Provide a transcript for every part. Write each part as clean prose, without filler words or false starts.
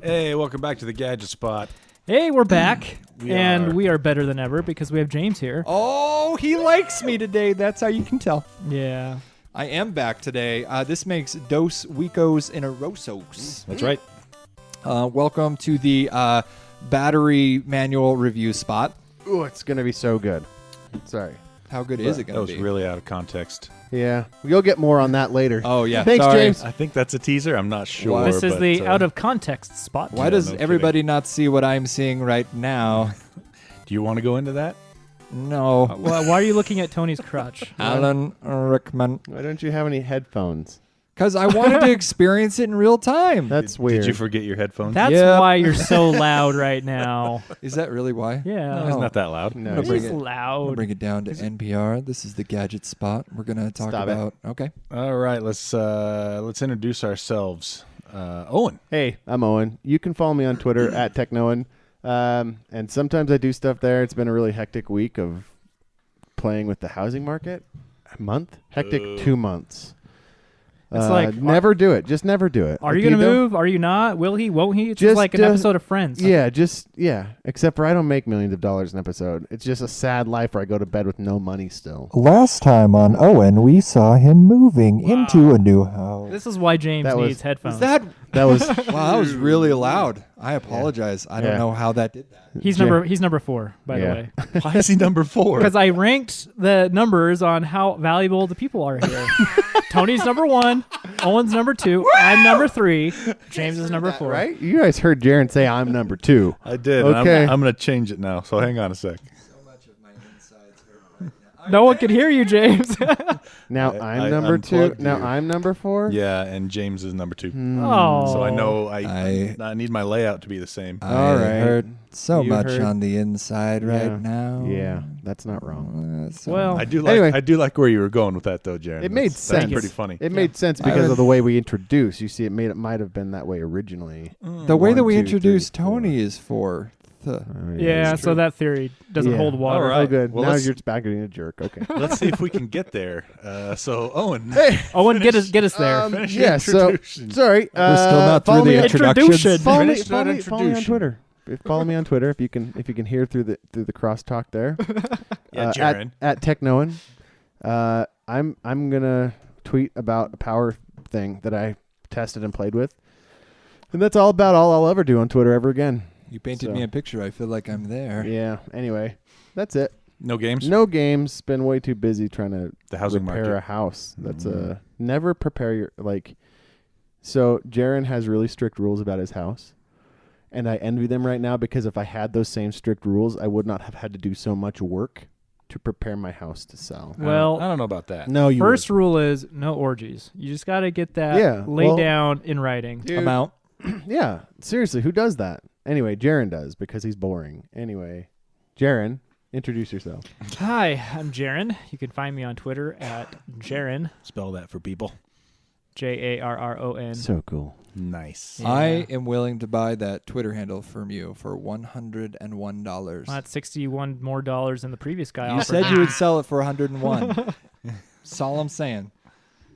Hey, welcome back to the Gadget Spot. Hey, we're back, We we are better than ever because we have James here. Oh, he likes me today. That's how you can tell. Yeah. I am back today. This makes dos weekos in a rosos. That's right. Welcome to the battery manual review spot. Oh, it's going to be so good. Sorry. How good is it That going was to be? really out of context. Yeah. You'll get more on that later. Oh, yeah. Thanks, Sorry. James. I think that's a teaser. I'm not sure. Well, This is but, the out of context spot. Why Yeah, does no everybody not see what I'm seeing right now? Do you want to go into that? No. Why are you looking at Tony's crotch? Alan Rickman. Why don't you have any headphones? Because I wanted to experience it in real time. That's weird. Did you forget your headphones? That's Yep. why you're so loud right now. Is that really why? Yeah. No, it's not that loud. No. I'm gonna bring It's it- I'm gonna loud. bring it down to NPR. This is the Gadget Spot. We're gonna talk Stop it. about. Okay. All right, let's introduce ourselves. Owen. Hey, I'm Owen. You can follow me on Twitter at TechNoan. And sometimes I do stuff there. It's been a really hectic week of playing with the housing market. A month? Hectic 2 months. It's like, never do it. Just never do it. Are you going to move? Are you not? Will he? Won't he? It's just Just, like an episode of Friends. Yeah. Except for I don't make millions of dollars an episode. It's just a sad life where I go to bed with no money still. Last time on Owen, we saw him moving into a new house. This is why James That was- needs headphones. That That was wow, that was really loud. I apologize. I don't Yeah. know how that did that. He's number 4, by the Yeah. way. Why is he number 4? Because I ranked the numbers on how valuable the people are here. Tony's number 1, Owen's number 2, I'm number 3, James is number 4. right. You guys heard Jarron say I'm number 2. I did. and Okay. I'm going to change it now, so hang on a sec. So much of my insides hurt right now. No one can hear you, James. Now I I'm number 2. unplugged Now you. I'm number 4. Yeah, and James is number 2. Oh. So I know I need my layout to be the same. All I right. hurt so You much hurt. on the inside Yeah. right now. Yeah, that's not wrong. Well, I do like Anyway. I do like where you were going with that though, Jaron. It made That's sense. pretty funny. It made sense because would- of the way we introduced. You see, it might have been that way originally. The way that 1, we 2, introduced 3, 4. Tony is for the. yeah, it's so true. that theory doesn't Yeah. hold water. All right. Oh, good. Well, now let's- you're just back being a jerk. Okay. Let's see if we can get there. So Owen, Owen, get us there. finish your yeah. So introduction. sorry. We're still not follow through the me- introductions. Introduction. Follow me, Finish that follow me on introduction. Twitter. Follow me on Twitter if you can hear through the crosstalk there. Yeah, Jarron. At TechNoan. I'm gonna tweet about a power thing that I tested and played with, and that's all I'll ever do on Twitter ever again. You painted So- me a picture. I feel like I'm there. Yeah. Anyway, that's it. No games. No games. Been way too busy trying to The housing repair market. a house. That's never prepare your like. So Jarron has really strict rules about his house, and I envy them right now because if I had those same strict rules, I would not have had to do so much work to prepare my house to sell. Well, I don't know about that. No, you first rule is no orgies. You just got to get that Yeah, laid well- down in writing. Dude. Amount. Yeah, seriously, who does that? Anyway, Jarron does because he's boring. Anyway, Jarron, introduce yourself. Hi, I'm Jarron. You can find me on Twitter at Jarron, Spell that for people. Jarron. So cool. Nice. Yeah. I am willing to buy that Twitter handle from you for $101. That's $61 more than the previous guy You offered. said you would sell it for 101. That's all I'm saying.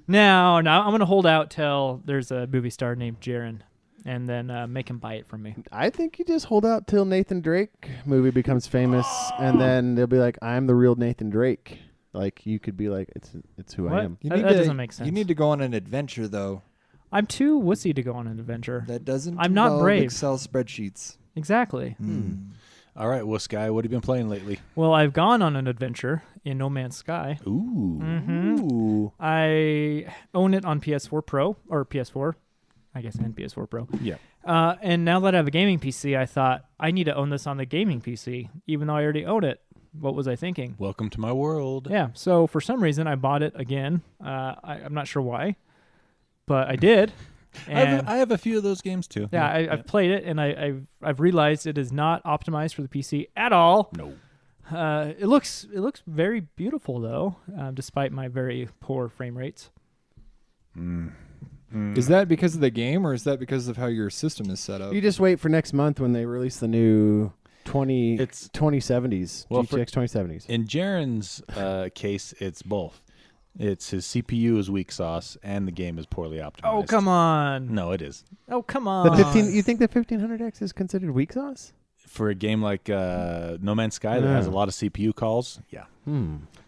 Now I'm going to hold out till there's a movie star named Jarron, and then make him buy it from me. I think you just hold out till Nathan Drake movie becomes famous, and then they'll be like, "I'm the real Nathan Drake." Like you could be like, "It's who What? I am." You That- need that to, doesn't make sense. You need to go on an adventure, though. I'm too wussy to go on an adventure. That doesn't I'm not involve brave. Excel spreadsheets. Exactly. All right, well, Sky, what have you been playing lately? Well, I've gone on an adventure in No Man's Sky. Ooh. Ooh. I own it on PS4 Pro, or PS4, I guess, and PS4 Pro. Yeah. And now that I have a gaming PC, I thought I need to own this on the gaming PC, even though I already own it. What was I thinking? Welcome to my world. Yeah, so for some reason, I bought it again. I'm not sure why, but I did. And I have a few of those games too. yeah, I've played it, and I've realized it is not optimized for the PC at all. No. It looks very beautiful though, despite my very poor frame rates. Is that because of the game, or is that because of how your system is set up? You just wait for next month when they release the new 2070s, Well, for- GTX 2070s. In Jarron's case, it's both. It's his CPU is weak sauce, and the game is poorly optimized. Oh, come on. No, it is. Oh, come The on. 15. You think the 1500X is considered weak sauce? For a game like No Man's Sky that has a Yeah. lot of CPU calls, yeah.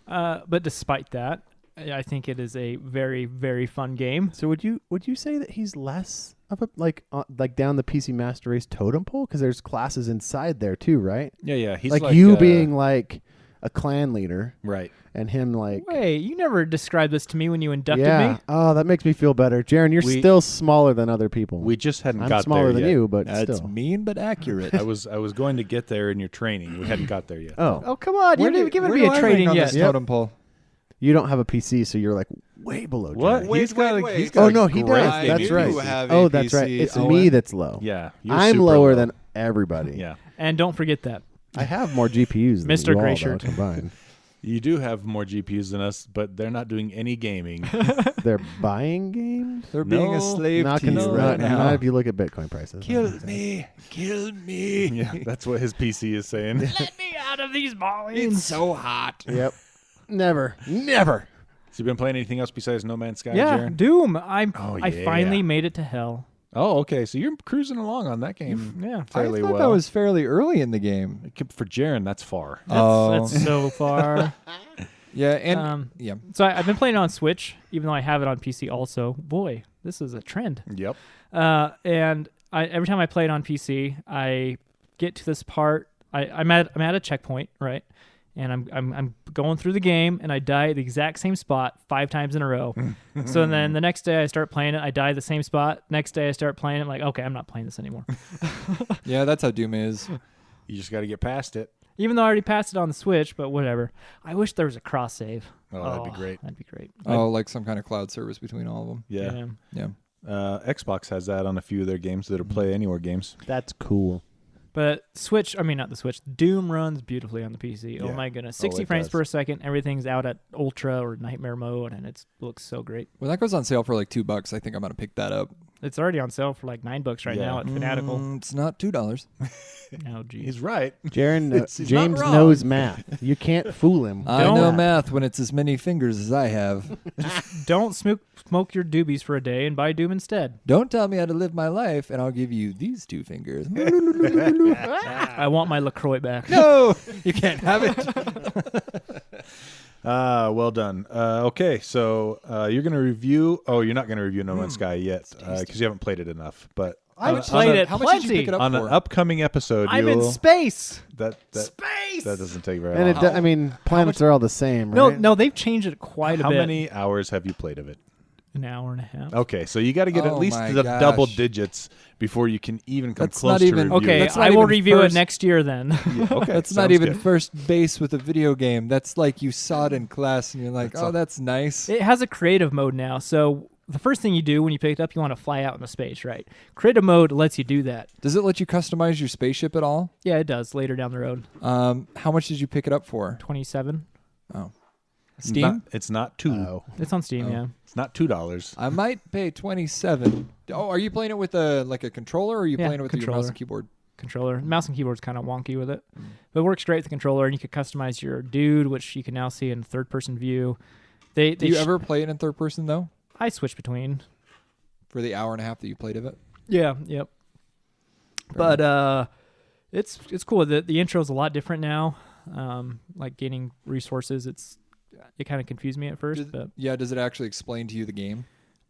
But despite that, I think it is a very, very fun game. So would you say that he's less of a like down the PC Master Race totem pole, because there's classes inside there too, right? Yeah. He's like you like being like a clan leader right. and him like Wait, you never described this to me when you inducted yeah. me. Oh, that makes me feel better, Jarron. You're still smaller than other people. We just hadn't I'm got smaller there than yet. you, but That's still. mean but accurate. I was going to get there in your training. We hadn't got there yet. Oh, Oh, come on. You haven't even given me a training on yet. this totem pole? you don't have a PC, so you're like way below. What? Jarron. He's got a- he's got Oh a no, he great does. game. That's You right. have a Oh, that's right. PC, It's Owen. me that's low. Yeah. You're I'm super lower low. than everybody. Yeah. And don't forget that. I have more GPUs than Mr. you all, Gray though, Shirt. combined. You do have more GPUs than us, but they're not doing any gaming. They're buying games. They're being No, a slave Not, to you right now. not if you look at Bitcoin prices. Kill me. Yeah, that's what his PC is saying. Let me out of these ballings. so hot. Yep. Never. Never. So you been playing anything else besides No Man's Sky, Yeah, Jarron? Doom. Oh, I yeah. finally made it to hell. Oh, okay. So you're cruising along on that game Yeah. fairly I thought well. that was fairly early in the game. For Jarron, that's far. That's so far. Yeah, and yeah. So I've been playing it on Switch, even though I have it on PC also. Boy, this is a trend. Yep. And every time I play it on PC, I get to this part. I'm at a checkpoint, right? And I'm going through the game, and I die at the exact same spot 5 times in a row. So then the next day I start playing it, I die at the same spot. Next day I start playing it, I'm like, okay, I'm not playing this anymore. Yeah, that's how Doom is. You just got to get past it. Even though I already passed it on the Switch, but whatever. I wish there was a cross save. Oh, that'd be great. That'd be great. Oh, like some kind of cloud service between all of them. Yeah. Yeah. Xbox has that on a few of their games that are Play Anywhere games. That's cool. But not the Switch. Doom runs beautifully on the PC. Oh Yeah. my goodness. Oh, 60 it frames does. per second. Everything's out at Ultra or Nightmare mode, and it looks so great. When that goes on sale for like $2, I think I'm gonna pick that up. It's already on sale for like $9 right Yeah. now at Fanatical. It's not $2. Oh, geez. He's right. Jaron, He's not James wrong. knows math. You can't fool him. I Don't- know math when it's as many fingers as I have. Don't smoke your doobies for a day and buy Doom instead. Don't tell me how to live my life, and I'll give you these 2 fingers. I want my LaCroix back. No, you can't have it. Well done. Okay, so you're going to review... Oh, you're not going to review No Man's Sky yet because you haven't played it enough. But I've played it How much did you plenty. pick it up on for? an upcoming episode, I'm in you'll... space. That Space. doesn't take very And long. I mean, planets are all the same, right? No, they've changed it quite a How bit. many hours have you played of it? An hour and a half. Okay, so you got to get at Oh least my to the gosh. double digits before you can even come That's close not to even- review. Okay, That's not I will even review first- it next year then. Okay, That's not sounds even good. first base with a video game. That's like you saw it in class, and you're like, "Oh, that's nice." It has a creative mode now. So the first thing you do when you pick it up, you want to fly out into space, right? Creative mode lets you do that. Does it let you customize your spaceship at all? Yeah, it does later down the road. How much did you pick it up for? 27. Oh, It's Steam. not, it's not $2. Oh. It's on Steam, Oh. yeah. It's not $2. I might pay 27. Oh, are you playing it with a controller, or are you Yeah, playing it with your mouse controller. and keyboard? Controller. Mouse and keyboard's kind of wonky with it. But it works great with the controller, and you can customize your dude, which you can now see in third-person view. Do you ever play it in third person though? I switch between. For the hour and a half that you played of it? Yeah, yep. But it's cool. The intro's a lot different now. Like gaining resources, it kind of confused me at first, but Does it actually explain to you the game?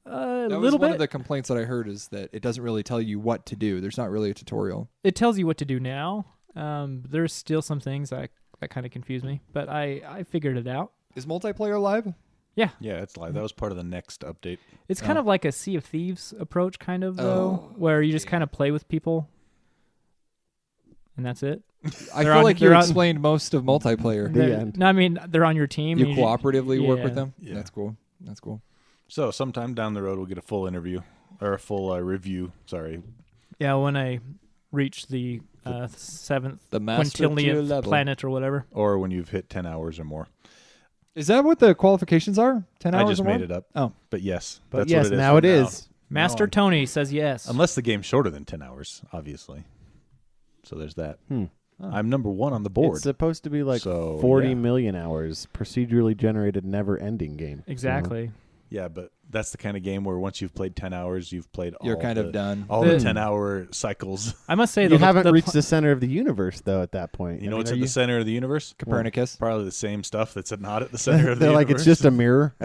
a That was little one bit. of the complaints that I heard, is that it doesn't really tell you what to do. There's not really a tutorial. It tells you what to do now. There's still some things that kind of confuse me, but I figured it out. Is multiplayer live? Yeah, it's live. That was part of the next update. It's kind of like a Sea of Thieves approach, kind of though, where you just kind of play with people, and that's it. I They're feel on- like you they're on- explained most of multiplayer. The end. No, I mean they're on your team. You and cooperatively work with yeah. them? Yeah. That's cool. That's cool. So sometime down the road, we'll get a full interview or a full review. Sorry. Yeah, when I reach the 7th The master tier quintillionth level. planet or whatever. Or when you've hit 10 hours or more. Is that what the qualifications are? 10 hours I just or more? made it up. Oh. But yes. But that's yes, what it is now for it is. Master Tony says yes. Unless the game's shorter than 10 hours, obviously. So there's that. I'm number 1 on the board. It's supposed to be like So, 40 million hours, procedurally generated, never-ending game. Exactly. Yeah, but that's the kind of game where once you've played 10 hours, you've played You're all kind the, of done. all the 10-hour cycles. I must say, You though, haven't the reached the center of the universe, though, at that point. You know I mean, what's are at the center of the universe? Copernicus. Probably the same stuff that's not at the center of the They're universe. like, it's just a mirror.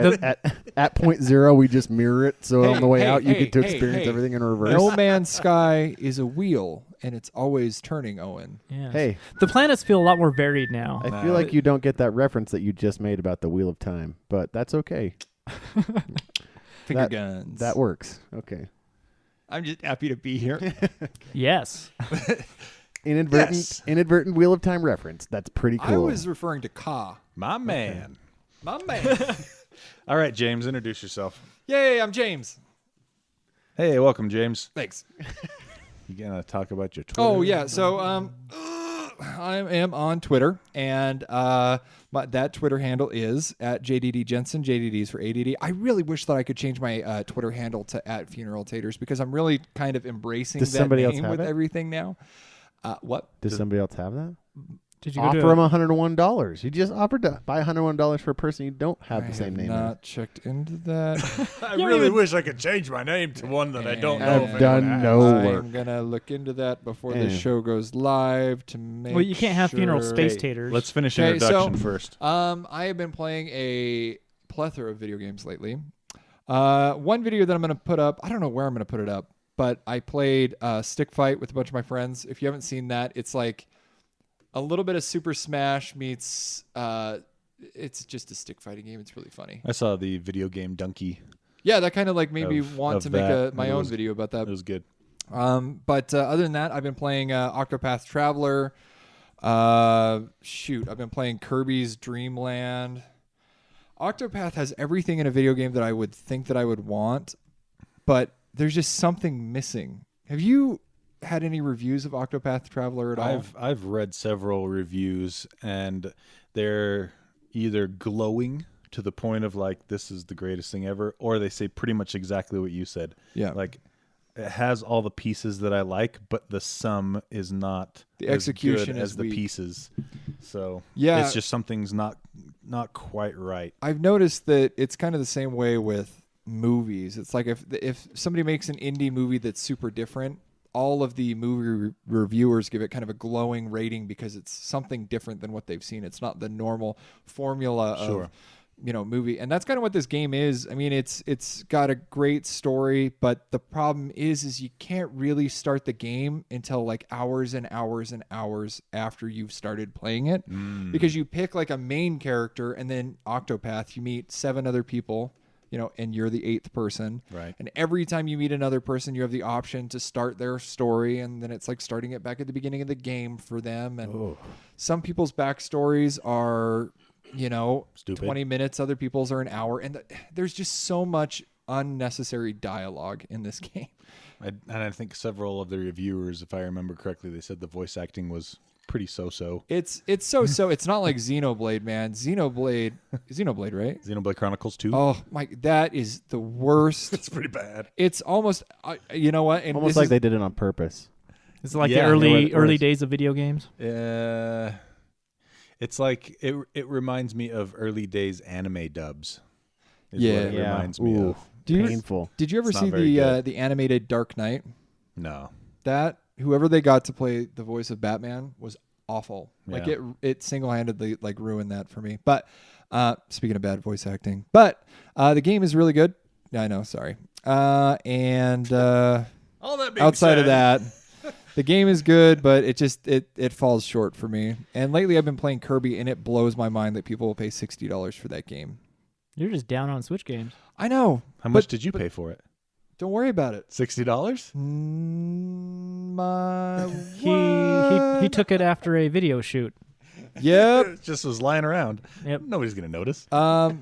At point 0, we just mirror it, so on the way out, you get to experience everything in reverse. No Man's Sky is a wheel, and it's always turning, Owen. Yeah. Hey, The planets feel a lot more varied now. I feel like you don't get that reference that you just made about the Wheel of Time, but that's okay. Finger guns. That works. Okay. I'm just happy to be here. Yes. Inadvertent Wheel of Time reference. That's pretty cool. I was referring to Ka. My man. My man. All right, James, introduce yourself. Yay, I'm James. Hey, welcome, James. Thanks. You gonna talk about your Twitter? Oh, yeah. So I am on Twitter, and that Twitter handle is at JDDJensen. JDD's for ADD. I really wish that I could change my Twitter handle to @funeraltaters because I'm really kind of embracing Does that somebody else name have with it? everything now. What? Does somebody else have that? Did you go Offer to them $101. You just offered to buy $101 for a person you don't have I the same have name. not checked into that. I really wish I could change my name to one that I don't know. I've if anyone done has. no work. I'm gonna look into that before the Yeah. show goes live to make. Well, you can't have funeral sure. space taters. Let's finish Okay, introduction so- first. I have been playing a plethora of video games lately. One video that I'm going to put up, I don't know where I'm going to put it up, but I played Stick Fight with a bunch of my friends. If you haven't seen that, it's like a little bit of Super Smash meets, it's just a stick fighting game. It's really funny. I saw the video game Donkey. Yeah, that kind of like made me want of to make that. my It own was- video about that. It was good. But other than that, I've been playing Octopath Traveler. I've been playing Kirby's Dream Land. Octopath has everything in a video game that I would think that I would want, but there's just something missing. Have you had any reviews of Octopath Traveler at all? I've read several reviews, and they're either glowing to the point of like this is the greatest thing ever, or they say pretty much exactly what you said. Yeah. Like it has all the pieces that I like, but the sum is not The as execution good is as the weak. pieces. So Yeah. it's just something's not quite right. I've noticed that it's kind of the same way with movies. It's like if somebody makes an indie movie that's super different, all of the movie reviewers give it kind of a glowing rating because it's something different than what they've seen. It's not the normal formula of movie. And that's kind of what this game is. I mean, it's got a great story, but the problem is you can't really start the game until like hours and hours and hours after you've started playing it because you pick like a main character and then Octopath, you meet 7 other people, and you're the 8th person. Right. And every time you meet another person, you have the option to start their story. And then it's like starting it back at the beginning of the game for them. And some people's backstories are, Stupid. 20 minutes. Other people's are an hour. And there's just so much unnecessary dialogue in this game. I think several of the reviewers, if I remember correctly, they said the voice acting was pretty so-so. It's so-so. It's not like Xenoblade, man. Xenoblade, right? Xenoblade Chronicles 2? Oh, my, that is the worst. It's pretty bad. It's almost, you know what? And Almost this like is- they did it on purpose. It's like Yeah, the it early was. days of video games. It's like it reminds me of early days anime dubs. Is Yeah. what it Yeah. reminds me Ooh. of. Painful. Did you ever It's not see very good. the animated Dark Knight? No. That whoever they got to play the voice of Batman was awful. Like Yeah. it single-handedly like ruined that for me. But speaking of bad voice acting, but the game is really good. Yeah, I know. Sorry. And All that being outside said, of that, the game is good, but it falls short for me. And lately, I've been playing Kirby, and it blows my mind that people will pay $60 for that game. You're just down on Switch games. I know. how much did you pay for it? Don't worry about it. $60? He took it after a video shoot. Yep. It just was lying around. Yep. Nobody's gonna notice. No.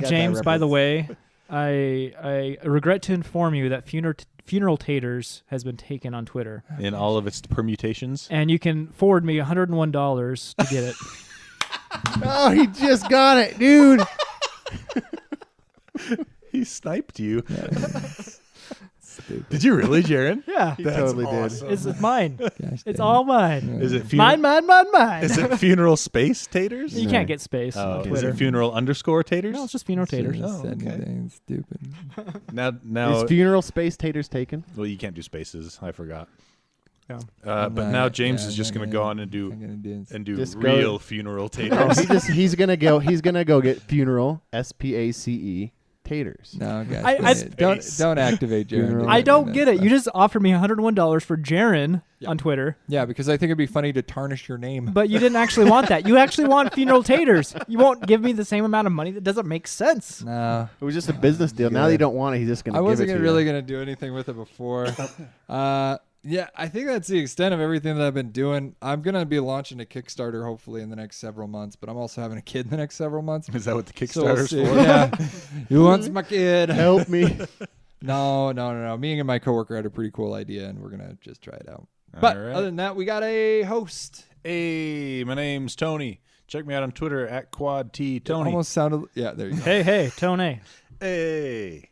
James, by the way, I regret to inform you that Funeral Taters has been taken on Twitter, In all of its permutations. and you can forward me $101 to get it. Oh, he just got it, dude. He sniped you. Stupid. Did you really, Jarron? Yeah. He totally did. It's mine. Gosh It's dang all it. mine. Is it Mine. Is it funeral space taters? You No. can't get space Oh, on is Twitter. it funeral underscore taters? No, it's just funeral taters. Should've Oh, said okay. anything stupid. Now, Is funeral space taters taken? well, you can't do spaces. I forgot. Yeah. But now James is just going to go on and do Just go- real funeral No, taters. he's gonna go get funeral SPACE taters. No, guys, I- don't activate Jarron. Funeral. I don't get it. You just offered me $101 for Jarron Yeah. on Twitter, Yeah, because I think it'd be funny to tarnish your name. but you didn't actually want that. You actually want funeral taters. You won't give me the same amount of money. That doesn't make sense. No. It was just a business deal. Now that you don't want it, he's just gonna I give wasn't it to really you. going to do anything with it before. Yeah, I think that's the extent of everything that I've been doing. I'm going to be launching a Kickstarter hopefully in the next several months, but I'm also having a kid in the next several months. Is that what the So we'll Kickstarter's see. for? Yeah. Who wants my kid? Help me. No. Me and my coworker had a pretty cool idea, and we're going to just try it out. But All right. other than that, we got a host. Hey, my name's Tony. Check me out on Twitter at QuadTTony. Almost sounded... Yeah, there you go. Hey, Tony. Hey.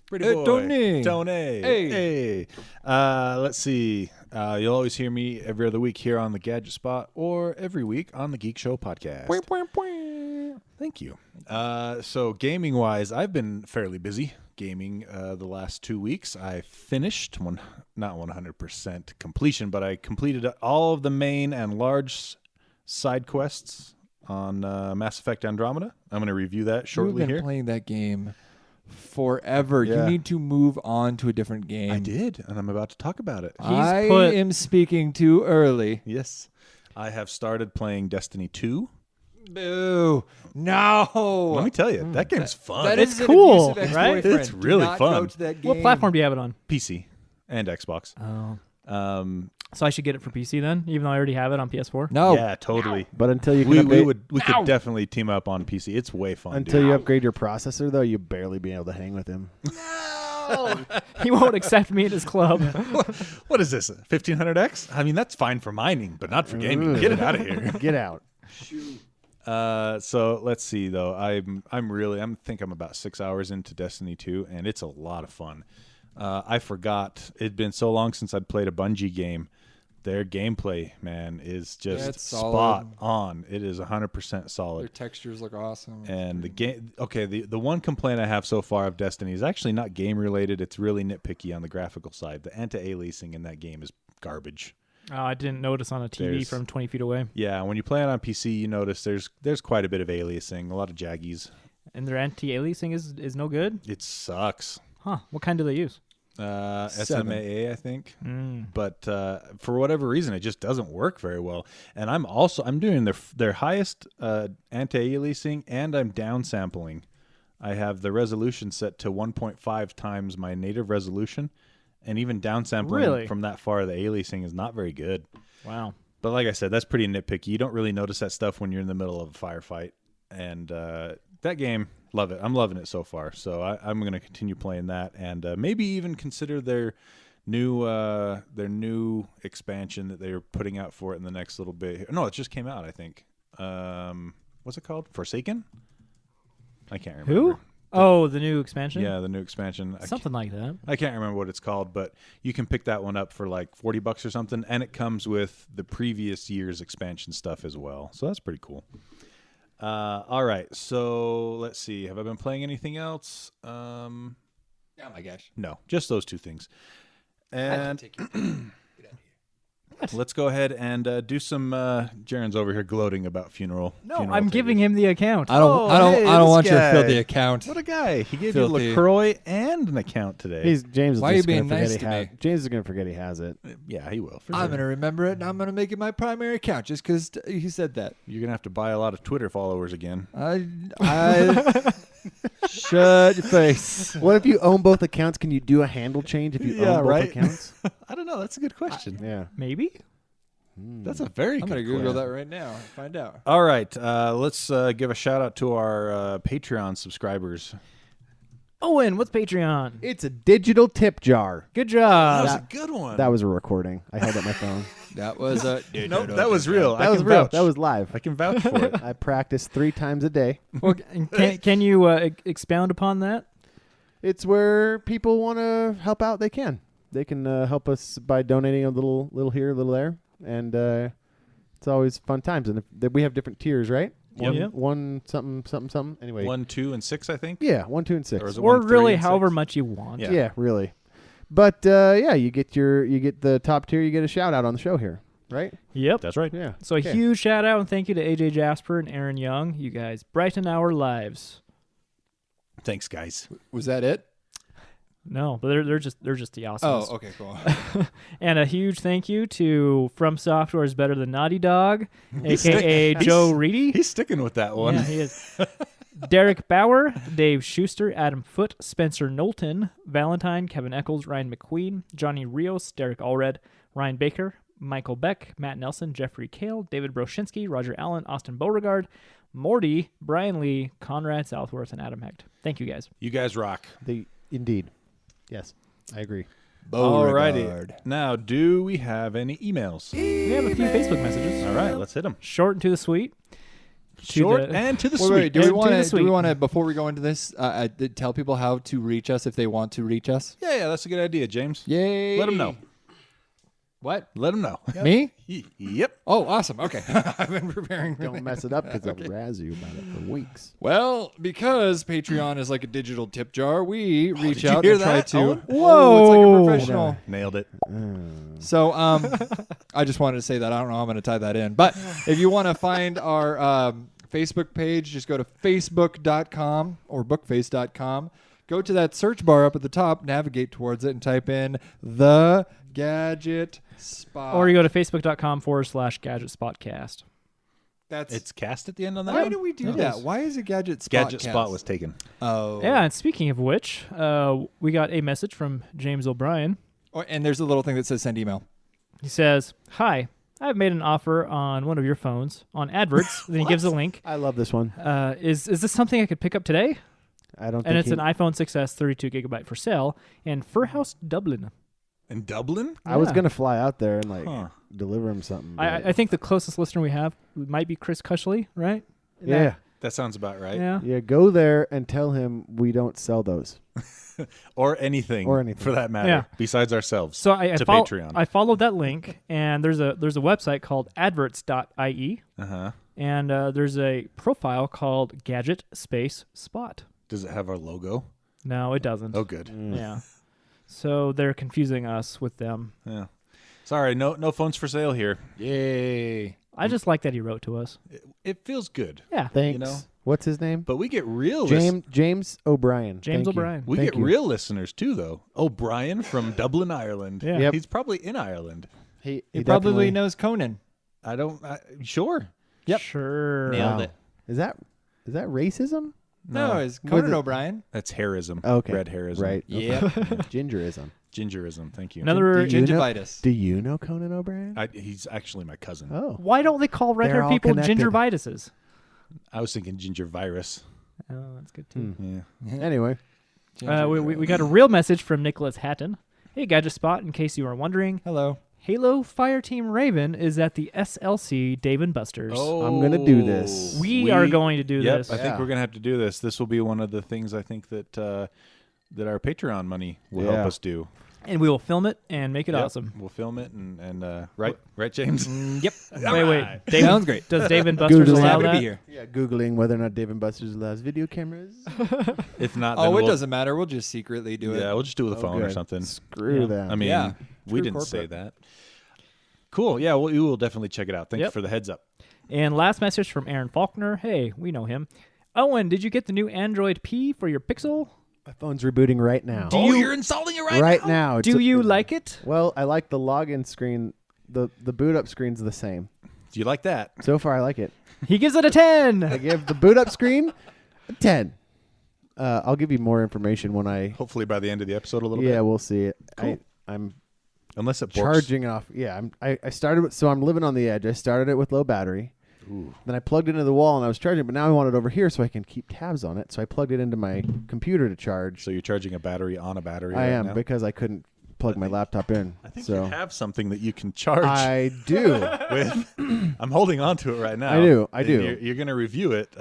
Pretty Hey, boy. Tony. Tony. Hey. Hey. Let's see. You'll always hear me every other week here on the Gadget Spot or every week on the Geek Show podcast. Thank you. So gaming-wise, I've been fairly busy gaming the last 2 weeks. I finished, not 100% completion, but I completed all of the main and large side quests on Mass Effect Andromeda. I'm going to review that shortly You've been here. playing that game forever. Yeah. You need to move on to a different game. I did, and I'm about to talk about it. I put- am speaking too early. Yes. I have started playing Destiny 2. Boo. No. Let me tell you, that game's fun. That It's is an cool, abusive right? ex-boyfriend. It's Do really not fun. Go to that game. What platform do you have it on? PC and Xbox. Oh. So I should get it for PC then, even though I already have it on PS4? No. Yeah, totally. But until you can We upgrade, could definitely team up on PC. It's way fun. until dude. you upgrade your processor, though, you barely be able to hang with him. He won't accept me in his club. What is this? 1500X? I mean, that's fine for mining, but not for gaming. Get it out of here. Get out. So let's see though. I think I'm about 6 hours into Destiny 2, and it's a lot of fun. I forgot it'd been so long since I'd played a Bungie game. Their gameplay, man, is just it's spot solid. on. It is 100% Their solid. textures look awesome. And the game, okay, the one complaint I have so far of Destiny is actually not game related. It's really nitpicky on the graphical side. The anti-aliasing in that game is garbage. Oh, I didn't notice on a TV There's- from 20 feet away. Yeah, when you play it on PC, you notice there's quite a bit of aliasing, a lot of jaggies. And their anti-aliasing is no good? It sucks. Huh. What kind do they use? SMAA, I think. Mm. But for whatever reason, it just doesn't work very well. And I'm doing their highest anti-aliasing, and I'm downsampling. I have the resolution set to 1.5 times my native resolution, and even downsampling Really? from that far, the aliasing is not very good. Wow. But like I said, that's pretty nitpicky. You don't really notice that stuff when you're in the middle of a firefight. And that game, love it. I'm loving it so far. So I'm going to continue playing that, and maybe even consider their new expansion that they're putting out for it in the next little bit. No, it just came out, I think. What's it called? Forsaken? I can't remember. Who? Oh, the new expansion? Yeah, the new expansion. Something like that. I can't remember what it's called, but you can pick that one up for like $40 or something, and it comes with the previous year's expansion stuff as well. So that's pretty cool. All right, so let's see. Have I been playing anything else? Oh my gosh. No, just those two things. And Take your let's go ahead and do some. Jarron's over here gloating about funeral. No, funeral I'm giving taters. him the account. I don't hey, this want your guy. filthy account. What a guy! He gave Filthy. you LaCroix and an account today. James is Why are you just gonna being forget nice he to has. me? James is gonna forget he has it. Yeah, he will. For I'm sure. going to remember it, and I'm going to make it my primary account just because he said that. You're gonna have to buy a lot of Twitter followers again. I shut your face. What if you own both accounts? Can you do a handle change if you Yeah, own both right. accounts? I don't know. That's a good question. Yeah. Maybe? That's a very I'm good going to Google question. that right now and find out. All right, let's give a shout out to our Patreon subscribers. Owen, what's Patreon? It's a digital tip jar. Good job. a good one. That was a recording. I held up my phone. That was a... Nope, that was real. That I was can real. vouch. That was live. I can vouch for it. I practice 3 times a day. Well, can you expound upon that? It's where people want to help out. They can help us by donating a little here, a little there, and it's always fun times. And we have different tiers, right? One something. Anyway, 1, 2, and 6, I think. Yeah, 1, 2, and 6, Or is it Or 1, 3, really and 6? however much you want. Yeah, really. But you get the top tier. You get a shout out on the show here, right? Yep. That's right. Yeah. So a huge shout out and thank you to AJ Jasper and Aaron Young. You guys brighten our lives. Thanks, guys. Was that it? No, but they're just the awesomes. Oh, okay, cool. And a huge thank you to From Software is Better Than Naughty Dog, a.k.a. Joe Reedy. He's sticking with that one. Yeah, he is. Derek Bauer, Dave Schuster, Adam Foote, Spencer Knowlton, Valentine, Kevin Eccles, Ryan McQueen, Johnny Rios, Derek Allred, Ryan Baker, Michael Beck, Matt Nelson, Jeffrey Kale, David Broshinsky, Roger Allen, Austin Beauregard, Morty, Brian Lee, Conrad Southworth, and Adam Hecht. Thank you guys. You guys rock. Indeed. Yes, I agree. Alrighty. Now, do we have any emails? We have a few Facebook messages. All right, let's hit them. Short and to the sweet. Short and to the sweet. Wait, do we And want to before we go into this, tell people how to reach us if they want to reach us? Yeah, that's a good idea, James. Yay! Let them know. What? Let them know. Me? Yep. Oh, awesome. Okay. I've been preparing for Don't that. mess it up because I'll razz you about it for weeks. Well, because Patreon is like a digital tip jar, we reach did you out hear and try that, to. Owen? Whoa! It's like a professional. Nailed it. So, I just wanted to say that. I don't know how I'm going to tie that in. But if you want to find our Facebook page, just go to facebook.com or bookface.com. Go to that search bar up at the top, navigate towards it, and type in the Gadget Spot. Or you go to facebook.com/Gadget Spotcast. It's cast at the end on that Why one? do we do that? Why is it Gadget Spot? Gadget Spot was taken. Oh. Yeah, and speaking of which, we got a message from James O'Brien. Oh, and there's a little thing that says send email. He says, "Hi, I've made an offer on one of your phones on adverts." Then he gives a link. I love this one. Is this something I could pick up today? I don't. And think it's an iPhone 6s 32GB for sale in Furhouse, Dublin. In Dublin? I was Yeah. gonna fly out there and Huh. deliver him something. I think the closest listener we have might be Chris Cushley, right? Yeah. That sounds about right. Yeah. Yeah, go there and tell him we don't sell those. Or anything. Or anything. For that matter. Yeah. Besides ourselves. So I To fol- Patreon. I followed that link, and there's a website called adverts.ie, Uh-huh. and there's a profile called Gadget Space Spot. Does it have our logo? No, it doesn't. Oh, good. Yeah. So they're confusing us with them. Yeah. Sorry, no phones for sale here. Yay. I just like that he wrote to us. It feels good. Yeah. Thanks. know? What's his name? But we get real James O'Brien. James Thank you. O'Brien. We Thank get you. real listeners too, though. O'Brien from Dublin, Ireland. Yeah. Yep. He's probably in Ireland. He probably definitely- knows Conan. Sure. Yep. Sure. Nailed Wow. it. Is that racism? No, it's Was Conan it- O'Brien. That's hairism. Okay. Red hairism. Right. Yeah. Gingerism. Gingerism. Thank you. Another. Do you know- Gingivitis. Do you know Conan O'Brien? He's actually my cousin. Oh. Why don't they call They're red-haired all people connected. gingivitis? I was thinking ginger virus. Oh, that's good too. Yeah. Anyway. We got a real message from Nicholas Hatton. Hey, Gadget Spot, in case you are wondering, Hello. Halo Fireteam Raven is at the SLC Dave & Buster's. Oh, I'm gonna do this. We are going to do yep, this. I think Yeah. we're gonna have to do this. This will be one of the things I think that that our Patreon money will help Yeah. us do. And we will film it and make it Yep, awesome. We'll film it and right, James. Yep. Wait. Dave, Sounds great. Does Dave & Buster's Googling. allow Happy to that? be here. Yeah, Googling whether or not Dave & Buster's allows video cameras. If not, then Oh, it we'll, doesn't matter. We'll just secretly do it. Yeah, we'll just do it with a phone or Okay. something. Screw Yeah. them. I mean, Yeah. we True didn't say corporate. that. Cool. Yeah, we will definitely check it out. Thank you Yep. for the heads up. And last message from Aaron Faulkner. Hey, we know him. Owen, did you get the new Android P for your Pixel? My phone's rebooting right now. You're installing it right now. Do you like it? Well, I like the login screen. The boot up screen's the same. Do you like that? So far, I like it. He gives it a 10. I give the boot up screen a 10. I'll give you more information when I. Hopefully by the end of the episode a little Yeah, bit. we'll see it. Cool. I'm Unless it borks. charging off. Yeah, I started with. So I'm living on the edge. I started it with low battery. Ooh. Then I plugged it into the wall and I was charging, but now I want it over here so I can keep tabs on it. So I plugged it into my computer to charge. So you're charging a battery on a battery I right am now? because I couldn't plug my laptop in. I think so you have something that you can charge I do. with. I'm holding on to it right now. I do. You're going to review it.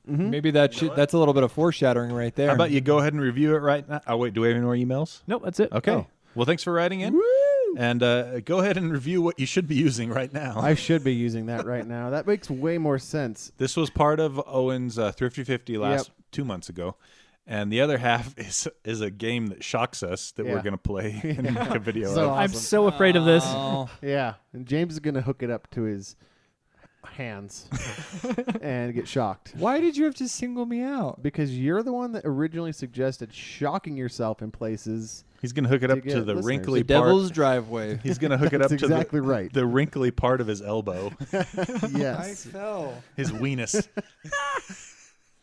Maybe that's a little bit of foreshadowing right there. How about you go ahead and review it right now? Oh, wait, do we have any more emails? Nope, that's it. Okay. Oh. Well, thanks for writing in. Woo! And go ahead and review what you should be using right now. I should be using that right now. That makes way more sense. This was part of Owen's Thrifty 50 last 2 months ago. And the other half is a game that shocks us that we're going to play and make a video So of. I'm awesome. so afraid of this. Oh. Yeah, and James is gonna hook it up to his hands and get shocked Why did you have to single me out? because you're the one that originally suggested shocking yourself in places. He's going to hook it up To to get the listeners. wrinkly The part. devil's driveway. He's going to hook it up That's to exactly right. the wrinkly part of his elbow, Yes. fell. his weenus. It's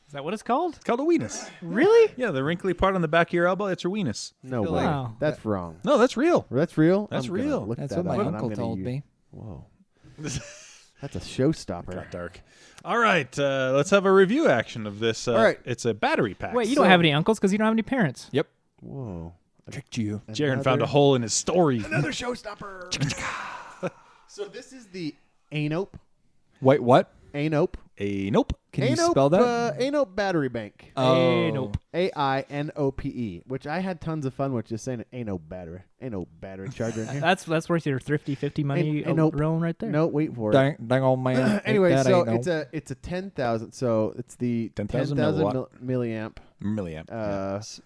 Is that what it's called? called a weenus. Really? Yeah, the wrinkly part on the back of your elbow, it's your weenus. No feel way. like- Wow. That's wrong. No, that's real. That's real. That's I'm gonna real. Look That's that what my up, and I'm uncle gonna told use- me. Whoa. That's a showstopper. Got dark. All right, let's have a review action of this. All right. It's a battery pack. Wait, you don't have any uncles because you don't have any parents. Yep. Whoa. Tricked you. Jaron found a hole in his story. Another showstopper. So this is the Anope. Wait, what? Anope. Nope. Can you Anope, spell that? Anope battery bank. Hey, nope. AINOPE, which I had tons of fun with just saying Anope battery. Anope battery charger in here. That's worth your thrifty 50 money nope. rolling right there. No, wait for it. Dang old man. Anyway, That so ain't no- it's a 10,000. So it's the 10,000 milliamp. Milliamp.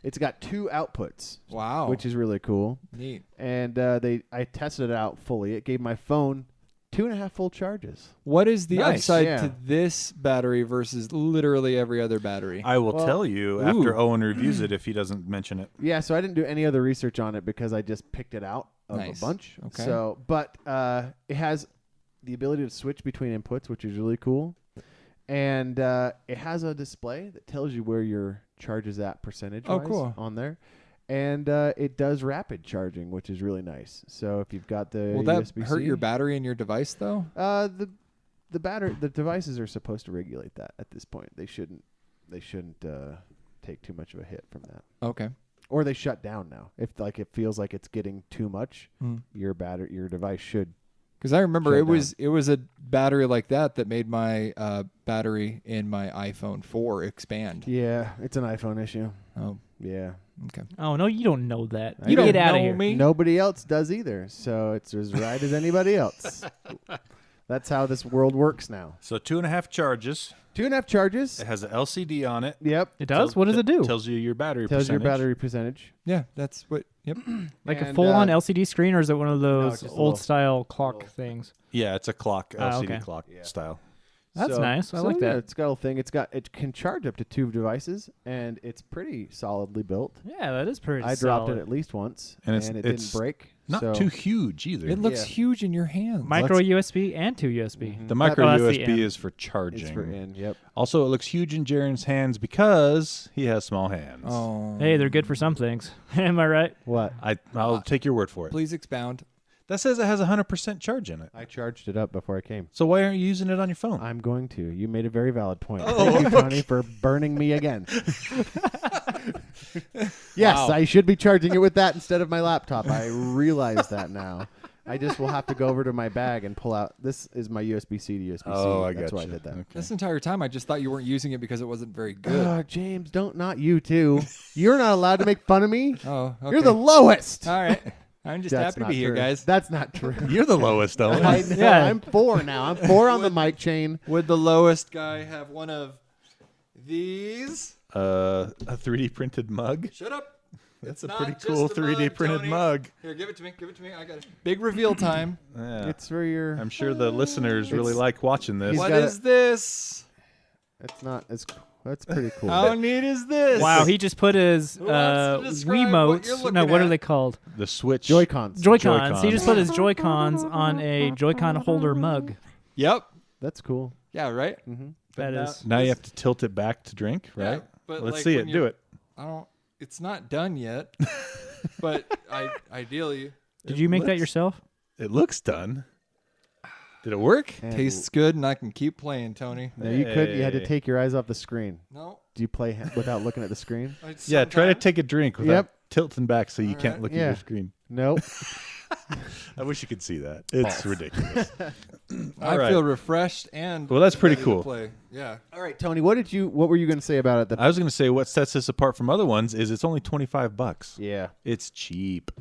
It's got two outputs, Wow. which is really cool. neat. And I tested it out fully. It gave my phone 2.5 full charges. What is the Nice. upside Yeah. to this battery versus literally every other battery? I will Well, tell you ooh. after Owen reviews it if he doesn't mention it. Yeah, so I didn't do any other research on it because I just picked it out of Nice. a bunch. Okay. So, but it has the ability to switch between inputs, which is really cool. And it has a display that tells you where your charge is at percentage-wise cool. on there. And it does rapid charging, which is really nice. So if you've got the Will that USB-C, hurt your battery in your device though? the devices are supposed to regulate that at this point. They shouldn't take too much of a hit from that. Okay. Or they shut down now. If it feels like it's getting too much, Hmm. your device should. Because I remember Shut it was a battery like that made my battery in my iPhone 4 expand. Yeah, it's an iPhone issue. Oh, Yeah. okay. Oh, no, you don't know that. I You don't get out of know here. me. Nobody else does either, so it's as right as anybody else. That's how this world works now. So 2.5 charges. 2.5 charges. It has an LCD on it. Yep. It does? What does it do? Tells you your battery Tells your percentage. battery percentage. Yeah, that's what. Yep. Like a And, full-on LCD screen, or is it one of it's those just a little- old-style clock little- things? Yeah, it's a clock, LCD okay. clock style. That's nice. I like yeah, that. it's got a thing. It can charge up to 2 devices, and it's pretty solidly built. Yeah, that is pretty I dropped solid. it at least once, And and, it's- it didn't it's break. Not so too huge either. It looks Yeah. huge in your hands. Micro USB and 2 USB. Mhm. The micro that's the USB end. is for It's charging. for in. Yep. Also, it looks huge in Jaron's hands because he has small hands. Oh. Hey, they're good for some things. Am I right? What? I'll take your word for it. Please expound. That says it has 100% charge in it. I charged it up before I came. So why aren't you using it on your phone? I'm going to. You made a very valid point. Oh, Thank you, Tony, for burning me again. Yes, Wow. I should be charging it with that instead of my laptop. I realize that now. I just will have to go over to my bag and pull out. This is my USB-C to USB-C. Oh, I That's got why you. I did that. Okay. This entire time, I just thought you weren't using it because it wasn't very good. James, not you too. You're not allowed to make fun of me. Oh, okay. You're the lowest. All right. I'm just That's happy to not be here, true. guys. That's not true. You're the lowest, Owen. I know. Yeah. I'm 4 now. I'm 4 on the mic chain. Would the lowest guy have one of these? A 3D printed mug. Shut up. That's It's a not pretty just cool a 3D mug, printed Tony. mug. Here, give it to me. Give it to me. I got it. Big reveal time. Yeah. It's for your. I'm sure the listeners really It's- like watching this. He's What got is this? It's not as. That's pretty cool. How neat is this? Wow, he just put his Who wants to describe what you're Wiimotes. looking No, what are at? they called? The Switch. Joy-Cons. Joy-Cons. He Joy-Cons. just put his Joy-Cons on a Joy-Con holder mug. Yep. That's cool. Yeah, right? Mm-hmm. That now- is. Now you have to tilt it back to drink, Yeah, right? but Let's like see when it. Do you're- it. I don't. It's not done yet. But ideally, Did you make that looks- yourself? It looks done. Did it work? And tastes good, and I can keep playing, Tony. No, you couldn't. You had to Hey. take your eyes off the screen. No. Do you play without looking at the screen? Yeah, try to take a drink without Yep. tilting back so you can't right. look at Yeah. your screen. Nope. I wish you could see that. It's ridiculous. I right. feel refreshed and Well, that's pretty ready to cool. play. Yeah. All right, Tony. What were you going to say about it? I was going to say what sets this apart from other ones is it's only $25. Yeah. It's cheap.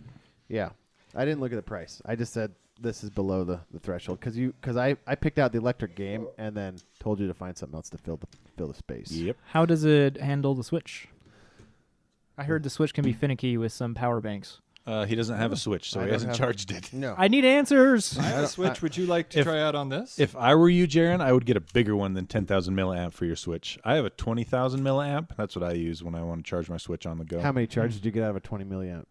Yeah. I didn't look at the price. I just said this is below the threshold because I picked out the electric game and then told you to find something else to fill the space. Yep. How does it handle the Switch? I heard the Switch can be finicky with some power banks. He doesn't have a Switch, so I he don't hasn't have- charged it. No. I need answers. I have a Switch. Would you like to if- try out on this? If I were you, Jarron, I would get a bigger one than 10,000 milliamp for your Switch. I have a 20,000 milliamp. That's what I use when I want to charge my Switch on the go. How many charges do you get out of a 20 milliamp?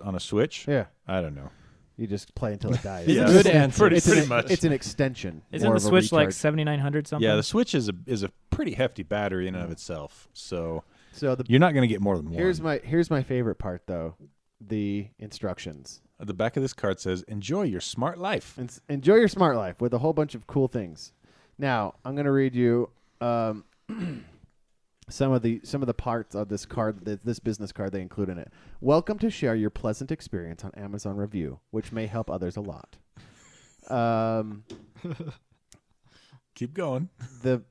On a Switch? Yeah. I don't know. You just play until it dies. Yeah. Good answer. Pretty much. It's an extension. Isn't more the of a Switch like recharge. 7,900 something? Yeah, the Switch is a pretty hefty battery in and of itself. So So you're not going to get more than one. here's my favorite part though, the instructions. At the back of this card says, "Enjoy your smart life." Enjoy your smart life with a whole bunch of cool things. Now I'm going to read you some of the parts of this card, this business card they include in it. Welcome to share your pleasant experience on Amazon Review, which may help others a lot. Keep going. The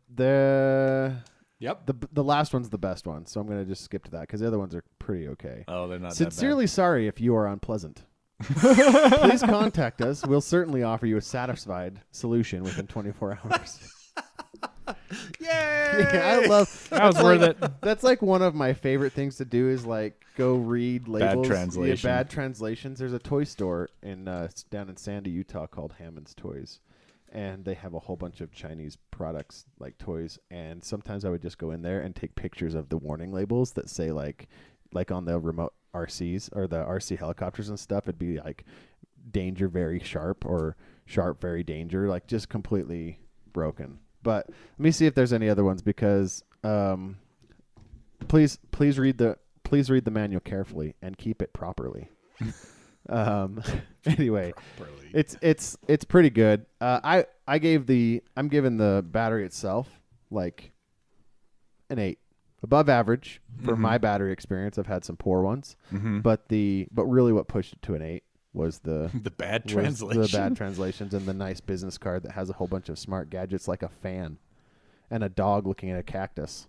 Yep. the last one's the best one, so I'm going to just skip to that because the other ones are pretty okay. Oh, they're not Sincerely sorry if you are unpleasant. Please contact us. We'll certainly offer you a satisfied solution within 24 hours. Yay! Yeah, I love That was worth it. That's like one of my favorite things to do is like go read labels. translation. Yeah, bad translations. There's a toy store down in Sandy, Utah called Hammond's Toys. And they have a whole bunch of Chinese products like toys. And sometimes I would just go in there and take pictures of the warning labels that say like on the remote RCs or the RC helicopters and stuff, it'd be like danger very sharp or sharp very danger, like just completely broken. But let me see if there's any other ones because please read the manual carefully and keep it properly. Anyway, Properly. it's pretty good. I'm giving the battery itself like an 8, above average for my battery experience. I've had some poor ones, but really what pushed it to an 8 was the bad translation. the bad translations and the nice business card that has a whole bunch of smart gadgets like a fan and a dog looking at a cactus.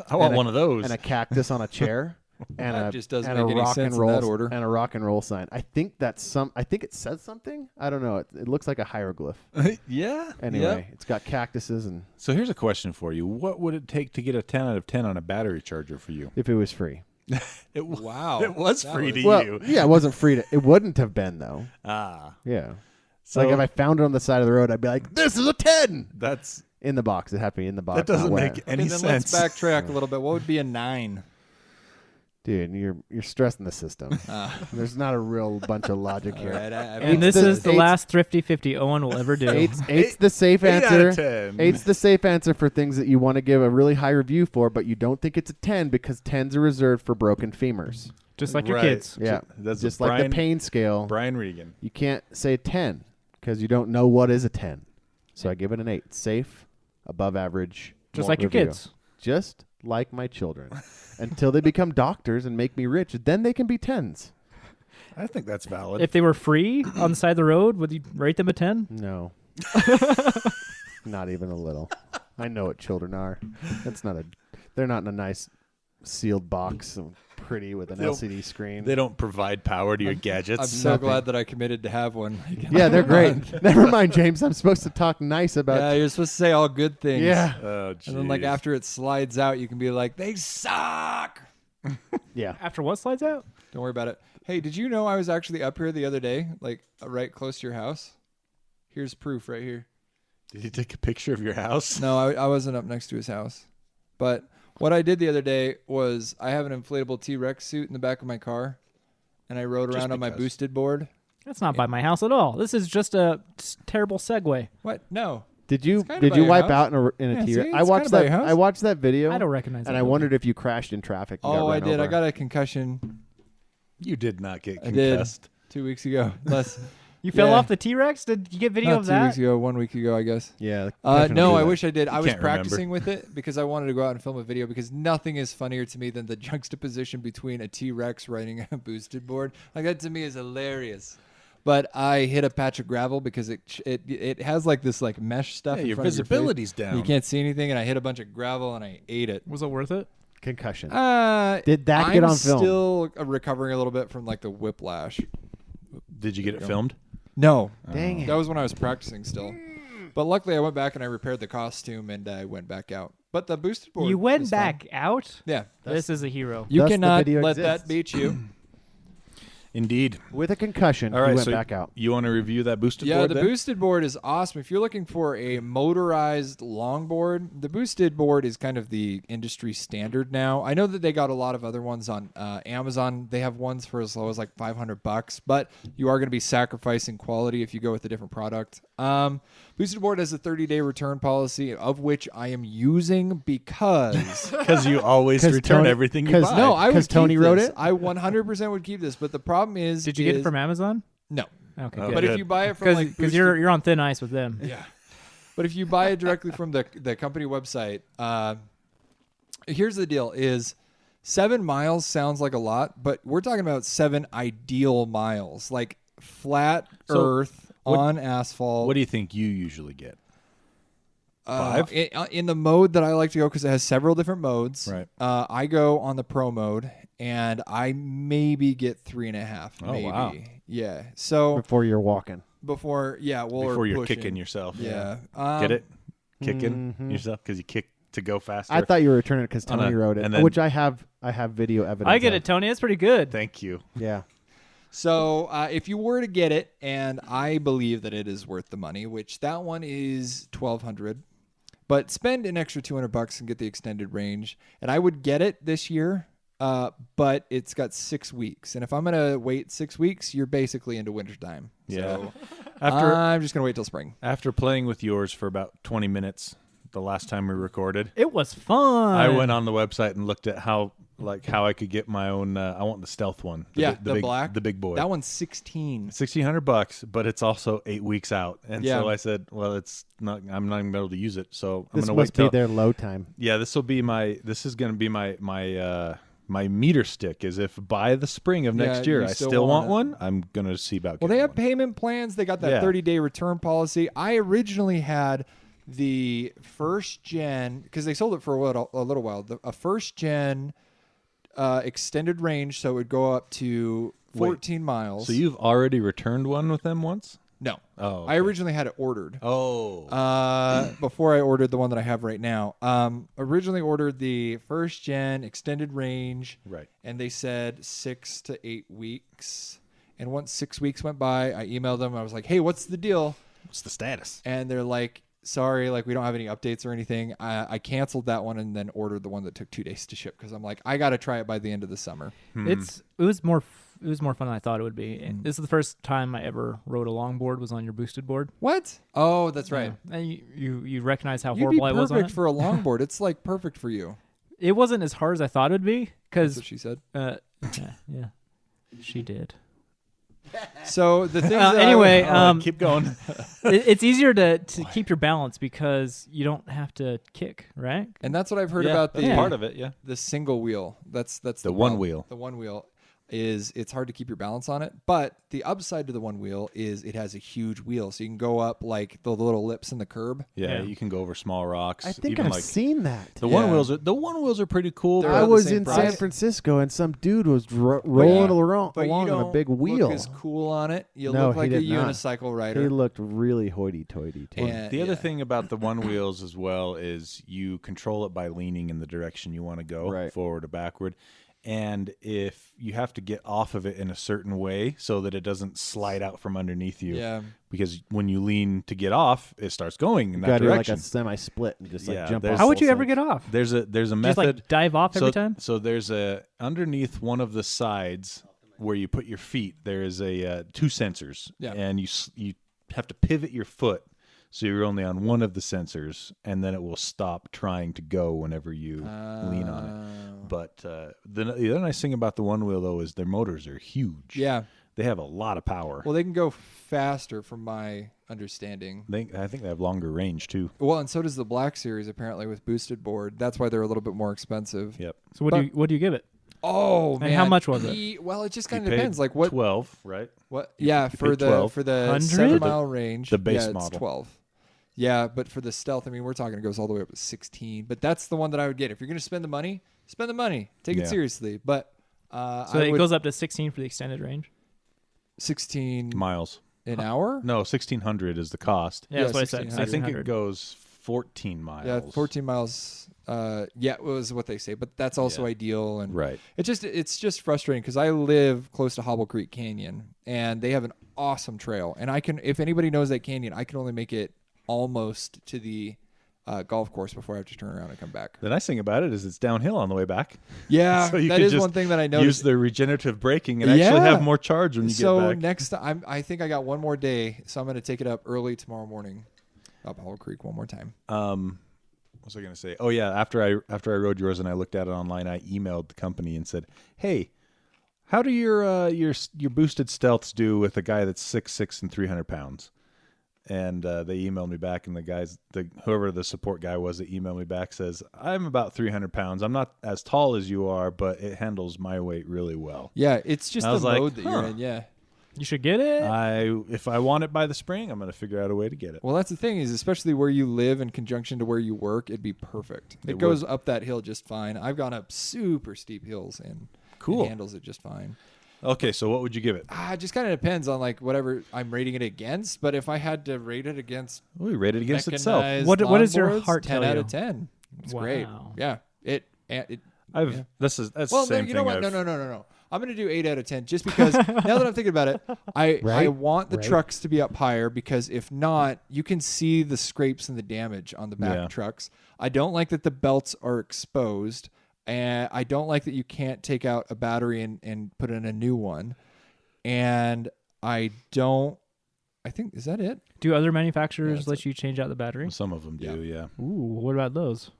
I want and a- one of those. And a cactus on a chair. And That a, just doesn't and make a any rock sense and in roll that order. and a rock and roll sign. I think it says something. I don't know. It looks like a hieroglyph. Yeah. Anyway, Yep. it's got cactuses and So here's a question for you: what would it take to get a 10 out of 10 on a battery charger for you? if it was free. Wow. It was That free was- to Well, you. yeah, it wasn't free to. It wouldn't have been though. Ah. Yeah. So Like if I found it on the side of the road, I'd be like, "This is a 10." that's In the box. It had to be in the box. that doesn't not wet. make any Okay, then sense. let's backtrack a little bit. What would be a 9? Dude, you're stressing the system. There's not a real bunch of logic here. Right, And It's this the- is the it's- last Thrifty 50 Owen will ever do. Eight's the safe 8 out answer. of 10. Eight's the safe answer for things that you want to give a really high review for, but you don't think it's a 10 because 10s are reserved for broken femurs. Just like your Right. kids. Yeah, That's just Brian, like the pain scale. Brian Regan. You can't say 10 because you don't know what is a 10. So I give it an 8. Safe, above average. Just more like your review. kids. Just like my children. Until they become doctors and make me rich, then they can be 10s. I think that's valid. If they were free on the side of the road, would you rate them a 10? No. Not even a little. I know what children are. They're not in a nice sealed box, pretty with an They don't- LCD screen. they don't provide power to your gadgets. I'm so Nothing. glad that I committed to have one. Yeah, they're great. Never mind, James. I'm supposed to talk nice about. Yeah, you're supposed to say all good things. Yeah. Oh, And then like jeez. after it slides out, you can be like, they suck. Yeah. After what slides out? Don't worry about it. Hey, did you know I was actually up here the other day, like right close to your house? Here's proof right here. Did you take a picture of your house? No, I wasn't up next to his house. But what I did the other day was I have an inflatable T-Rex suit in the back of my car, and I rode Just around on my because. boosted board. That's not by my house at all. This is just a terrible segue. What? No. Did you It's kinda by you your wipe house. out in a Yeah, T? see, I it's watched kinda by that. your house. I watched that video. I don't recognize And that I building. wondered if you crashed in traffic. And Oh, got I run did. over. I got a concussion You did not get I did. concussed. 2 weeks ago. You fell Yeah. off the T-Rex? Did you get video Not of 2 that? weeks ago, 1 week ago, I guess. Yeah. No, I wish I did. I was can't remember. practicing with it because I wanted to go out and film a video because nothing is funnier to me than the juxtaposition between a T-Rex riding a boosted board. Like that to me is hilarious. But I hit a patch of gravel because it has like this like mesh stuff. Yeah, in your front of face. visibility's down. You can't see anything, and I hit a bunch of gravel and I ate it. Was it worth it? Concussion. Did that get on film? Still recovering a little bit from like the whiplash. Did you get it filmed? No, Dang it. that was when I was practicing still. But luckily, I went back and I repaired the costume and I went back out. But the boosted board. You went was fun. back out? Yeah, This is a hero. you Thus the cannot video let exists. that beat you. Indeed. With a concussion, All right, he went so back out. you want to review that boosted Yeah, board the then? boosted board is awesome. If you're looking for a motorized longboard, the boosted board is kind of the industry standard now. I know that they got a lot of other ones on Amazon. They have ones for as low as like $500, but you are going to be sacrificing quality if you go with a different product. Boosted board has a 30-day return policy, of which I am using because Because you always 'Cause return Tony- everything you 'cause buy. no, I would 'Cause Tony keep wrote this. it? I 100% would keep this, but the problem is, Did you get it is- from Amazon? No, Okay, Oh, good. but good. if you buy it from like Because you're on thin ice with them. yeah. But if you buy it directly from the company website, here's the deal: is 7 miles sounds like a lot, but we're talking about 7 ideal miles, like flat So earth on asphalt. What do you think you usually get? 5? In the mode that I like to go, because it has several different modes. Right. I go on the pro mode, and I maybe get 3.5. Oh, maybe. wow. Yeah. So Before you're walking. before, yeah, well, Before or you're pushing. kicking yourself. Yeah. Get it? Kicking Mhm. yourself because you kick to go faster. I thought you were returning it because On Tony a- wrote it, and then- which I have video evidence. I get of. it, Tony. It's pretty good. Thank you. Yeah. So if you were to get it, and I believe that it is worth the money, which that one is $1,200, but spend an extra $200 and get the extended range. And I would get it this year, but it's got 6 weeks. And if I'm gonna wait 6 weeks, you're basically into wintertime. Yeah. So After I'm just gonna wait till spring. after playing with yours for about 20 minutes the last time we recorded, It was fun. I went on the website and looked at how I could get my own. I want the stealth one. Yeah, the big, black, the big boy. That one's 16. $1,600, but it's also 8 weeks out, and Yeah. so I said, "Well, it's not. I'm not even able to use it, so I'm This gonna wait must be till." their low time. Yeah, this will be my. This is gonna be my meter stick. Is if by the spring of next Yeah, year you I still still want want one, I'm gonna see about. Well, they getting have one. payment plans. They got that Yeah. 30-day return policy. I originally had the first gen, because they sold it for a little while, a first gen extended range, so it would go up to 14 miles. So you've already returned one with them once? No. Oh, I okay. originally had it ordered. Oh, Before I ordered the one that I have right now. Originally ordered the first gen extended range, right. and they said 6 to 8 weeks. And once 6 weeks went by, I emailed them. I was like, "Hey, what's the deal?" What's the status? And they're like, "Sorry, like we don't have any updates or anything." I canceled that one and then ordered the one that took 2 days to ship because I'm like, I got to try it by the end of the summer. It was more fun than I thought it would be. And this is the first time I ever rode a longboard. Was on your boosted board. What? Oh, that's right. Yeah. And you recognize how You'd be horrible I was on perfect it. for a longboard. It's like perfect for you. It wasn't as hard as I thought it would be That's because what she said. yeah, she did. So the things that I anyway, would- Keep going. it's easier to keep your balance because you don't have to kick, right? and that's what I've heard Yeah, about that's the part of it. Yeah. the single wheel. That's The the one problem. wheel. The one wheel is it's hard to keep your balance on it. But the upside to the one wheel is it has a huge wheel, so you can go up like the little lips in the curb. Yeah, Yeah. you can go over small rocks. I think even I've like seen that. the Yeah. one wheels are pretty cool. They're but I about the was same in price. San Francisco and some dude was rolling along But you on a don't big wheel. look as cool on it. You No, look he like a did not. unicycle He rider. looked really hoity-toity. too. And- The other yeah. thing about the one wheels as well is you control it by leaning in the direction you want to go, Right. forward or backward. And if you have to get off of it in a certain way so that it doesn't slide out from underneath you, Yeah. because when you lean to get off, it starts going in You that got to do like direction. a semi-split and just Yeah, like jump there's- off. How would both you ever sides. get off? There's a Just method. like dive off every time? So there's a underneath one of the sides where you put your feet. There is a 2 sensors, Yeah. and you have to pivot your foot so you're only on one of the sensors, and then it will stop trying to go whenever you lean on it. But the other nice thing about the one wheel though is their motors are huge. Yeah. they have a lot of power. Well, they can go faster, from my understanding. I think they have longer range too. Well, and so does the Black Series apparently with boosted board. That's why they're a little bit more expensive. Yep. So what do you give it? Oh man, And how much was it? Well, it just kind You of paid depends. Like what? 12, right? What? Yeah, you for paid the 12. for the 100? 7-mile range, The base it's model. 12. Yeah, but for the stealth, I mean, we're talking it goes all the way up to 16. But that's the one that I would get if you're going to spend the money. Spend the money. Take Yeah. it seriously. But So it goes up to 16 for the extended range. 16 Miles. an hour. No, 1,600 is the cost. Yeah, that's what I said. 1600. I think it 1600. goes 14 miles. Yeah, 14 miles. Yeah, it was what they say, but that's also Yeah. ideal. And Right. it's just frustrating because I live close to Hobble Creek Canyon, and they have an awesome trail. And I can, if anybody knows that canyon, I can only make it almost to the golf course before I have to turn around and come back. The nice thing about it is it's downhill on the way back. Yeah, So you that could is just one thing that I Use noticed. the regenerative braking and actually Yeah. have more charge when you So get back. next time, I think I got one more day, so I'm going to take it up early tomorrow morning, up Hobble Creek one more time. What was I going to say? Oh yeah, after I rode yours and I looked at it online, I emailed the company and said, "Hey, how do your boosted stealths do with a guy that's 6'6" and 300 pounds?" And they emailed me back, and whoever the support guy was that emailed me back says, "I'm about 300 pounds. I'm not as tall as you are, but it handles my weight really well." Yeah, it's just I the was like, mode that you're huh. in. Yeah. You should get it. If I want it by the spring, I'm going to figure out a way to get it. Well, that's the thing is, especially where you live in conjunction to where you work, it'd be perfect. It goes up that hill just fine. I've gone up super steep hills and Cool. it handles it just fine. Okay, so what would you give it? It just kind of depends on like whatever I'm rating it against. But if I had to rate it against We rate it against itself. mechanized What does your longboards, heart 10 tell out you? of 10. It's great. Wow. Yeah. It yeah. That's Well, the no, same you know thing. what? No. I'm going to do 8 out of 10 just because now that I'm thinking about it, I Right? want the Right. trucks to be up higher because if not, you can see the scrapes and the damage on the back Yeah. trucks. I don't like that the belts are exposed, and I don't like that you can't take out a battery and put in a new one. And I think, is that it? Do other manufacturers that's let you change out the battery? Some of them do, yeah. Ooh, what about those?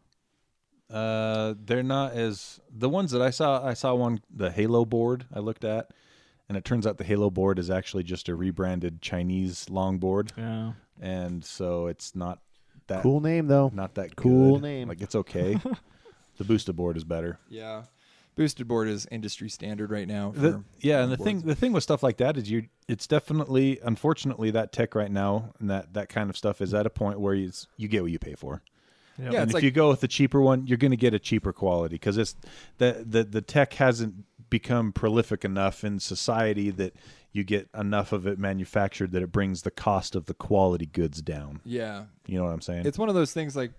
They're not as the ones that I saw. I saw one, the Halo board I looked at, and it turns out the Halo board is actually just a rebranded Chinese longboard, Yeah. and so it's not that Cool name though. not that Cool good. name. Like it's okay. The boosted board is better. Yeah. Boosted board is industry standard right now. And the boards. thing with stuff like that is it's definitely, unfortunately, that tech right now and that kind of stuff is at a point where you get what you pay for. Yep. Yeah, And it's if like- you go with the cheaper one, you're going to get a cheaper quality because it's the tech hasn't become prolific enough in society that you get enough of it manufactured that it brings the cost of the quality goods down. Yeah. You know what I'm saying? It's one of those things like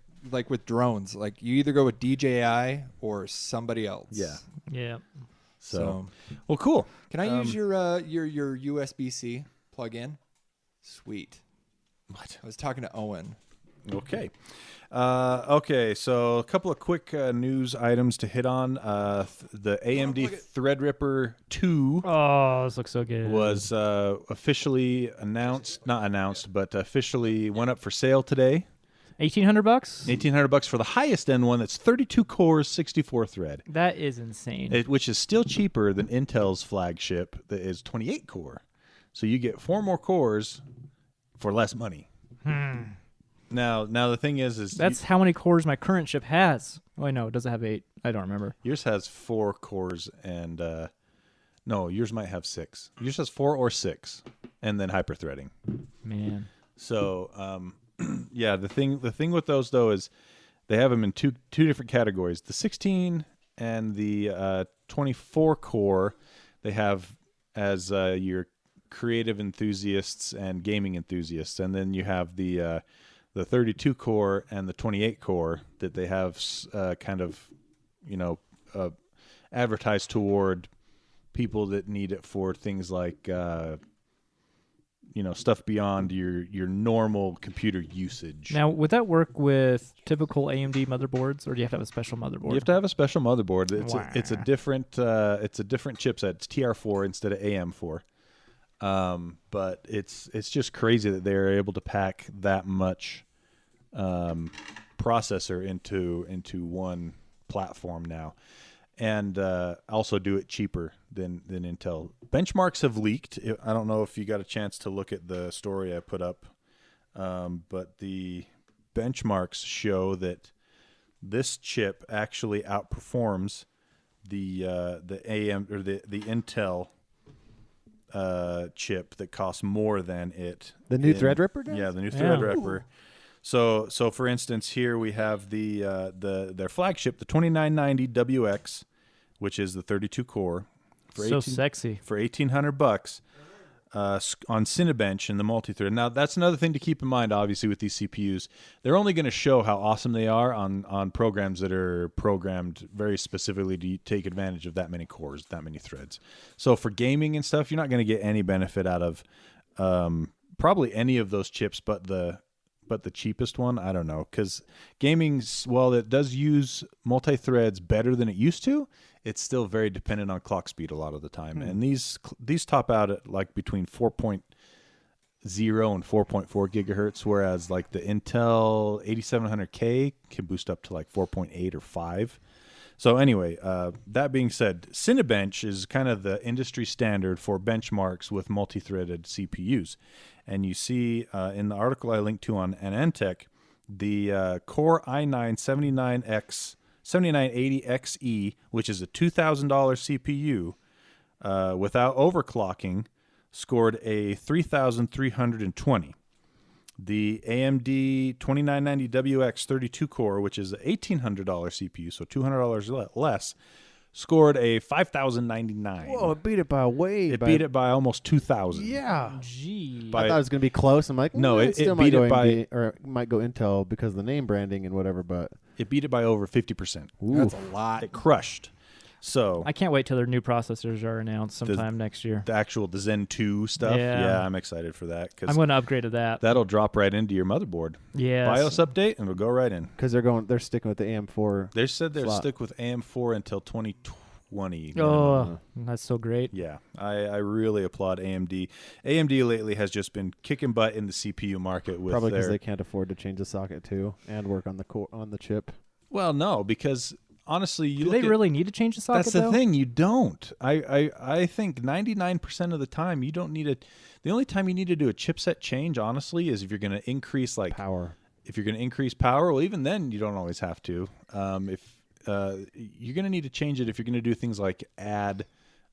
with drones. Like you either go with DJI or somebody else. Yeah. Yeah. So, well, cool. Can I use your USB-C plug-in? Sweet. What? I was talking to Owen. Okay. Okay, so a couple of quick news items to hit on. The AMD Threadripper 2 Oh, this looks so good. was officially officially went up for sale today. $1,800? $1,800 for the highest end one that's 32 cores, 64 thread, That is insane. which is still cheaper than Intel's flagship that is 28 core. So you get 4 more cores for less money. Now the thing is That's how many cores my current chip has. Oh, I know. Does it have 8? I don't remember. yours has 4 cores and no, yours might have 6. Yours has 4 or 6, and then hyperthreading. Man. So yeah, the thing with those though is they have them in two different categories. The 16 and the 24 core they have as your creative enthusiasts and gaming enthusiasts, and then you have the 32 core and the 28 core that they have kind of advertised toward people that need it for things like stuff beyond your normal computer usage. Now, would that work with typical AMD motherboards, or do you have to have a special motherboard? You have to have a special motherboard. It's a Wow. different chipset. It's TR4 instead of AM4. But it's just crazy that they're able to pack that much processor into one platform now. and also do it cheaper than Intel. Benchmarks have leaked. I don't know if you got a chance to look at the story I put up, but the benchmarks show that this chip actually outperforms the AM or the Intel chip that costs more than it. The new Threadripper does? Yeah, the new Threadripper. So for instance, here we have their flagship, the 2990 WX, which is the 32 core. Sexy. For $1,800 on Cinebench and the multi-thread. Now, that's another thing to keep in mind, obviously, with these CPUs. They're only going to show how awesome they are on programs that are programmed very specifically to take advantage of that many cores, that many threads. So for gaming and stuff, you're not going to get any benefit out of probably any of those chips, but the cheapest one, I don't know, because gaming, while it does use multi-threads better than it used to, it's still very dependent on clock speed a lot of the time. And these top out at like between 4.0 and 4.4 gigahertz, whereas like the Intel 8700K can boost up to like 4.8 or 5. So anyway, that being said, Cinebench is kind of the industry standard for benchmarks with multi-threaded CPUs. And you see in the article I linked to on AnandTech, the Core i9 7980XE, which is a $2,000 CPU without overclocking, scored a 3,320. The AMD 2990WX 32 core, which is an $1,800 CPU, so $200 less, scored a 5,099. Whoa, it beat it by a way. It beat it by almost 2,000. Yeah. Gee. I thought it was going to be close. I'm like, no, it still beat might it by or it might go Intel because of the name branding and whatever, but it beat it by over 50%. ooh. That's a lot. It crushed. So I can't wait till their new processors are announced sometime next year. the Zen 2 stuff, Yeah. I'm excited for that I'm because going to upgrade to that. that'll drop right into your motherboard. Yeah. BIOS update and it'll go right in. Because they're sticking with the AM4. They said they'll slot. stick with AM4 until 2020. Oh, that's so great. Yeah, I really applaud AMD. AMD lately has just been kicking butt in the CPU market with Probably because their. they can't afford to change the socket too and work on the chip. Well, no, because honestly, you Do look they at, really need to change the socket, That's the though? thing. You don't. I think 99% of the time you don't need it. The only time you need to do a chipset change, honestly, is if you're going to increase Power. If you're going to increase power, well, even then you don't always have to. If you're going to need to change it if you're going to do things like add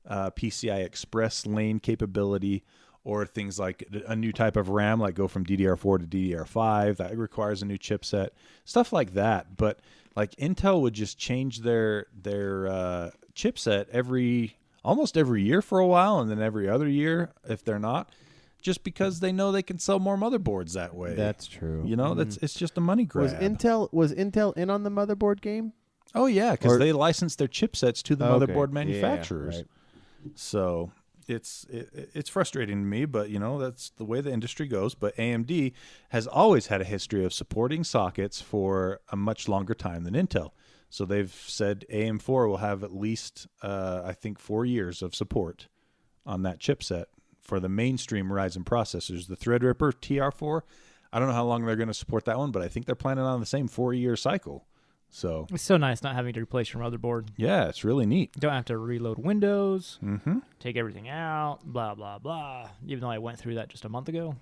PCI Express lane capability, or things like a new type of RAM, like go from DDR4 to DDR5. That requires a new chipset, stuff like that. But like Intel would just change their chipset almost every year for a while, and then every other year if they're not, just because they know they can sell more motherboards that way. That's true. You know, it's just a money grab. Was Intel in on the motherboard game? Oh yeah, because Or- they license their chipsets to the Okay. motherboard Yeah, manufacturers. right. So it's frustrating to me, but you know that's the way the industry goes. But AMD has always had a history of supporting sockets for a much longer time than Intel. So they've said AM4 will have at least I think 4 years of support on that chipset for the mainstream Ryzen processors. The Threadripper TR4, I don't know how long they're going to support that one, but I think they're planning on the same 4-year cycle. So It's so nice not having to replace your motherboard. yeah, it's really neat. Don't have to reload Windows, Mm-hmm. take everything out, blah, blah, blah. Even though I went through that just a month ago.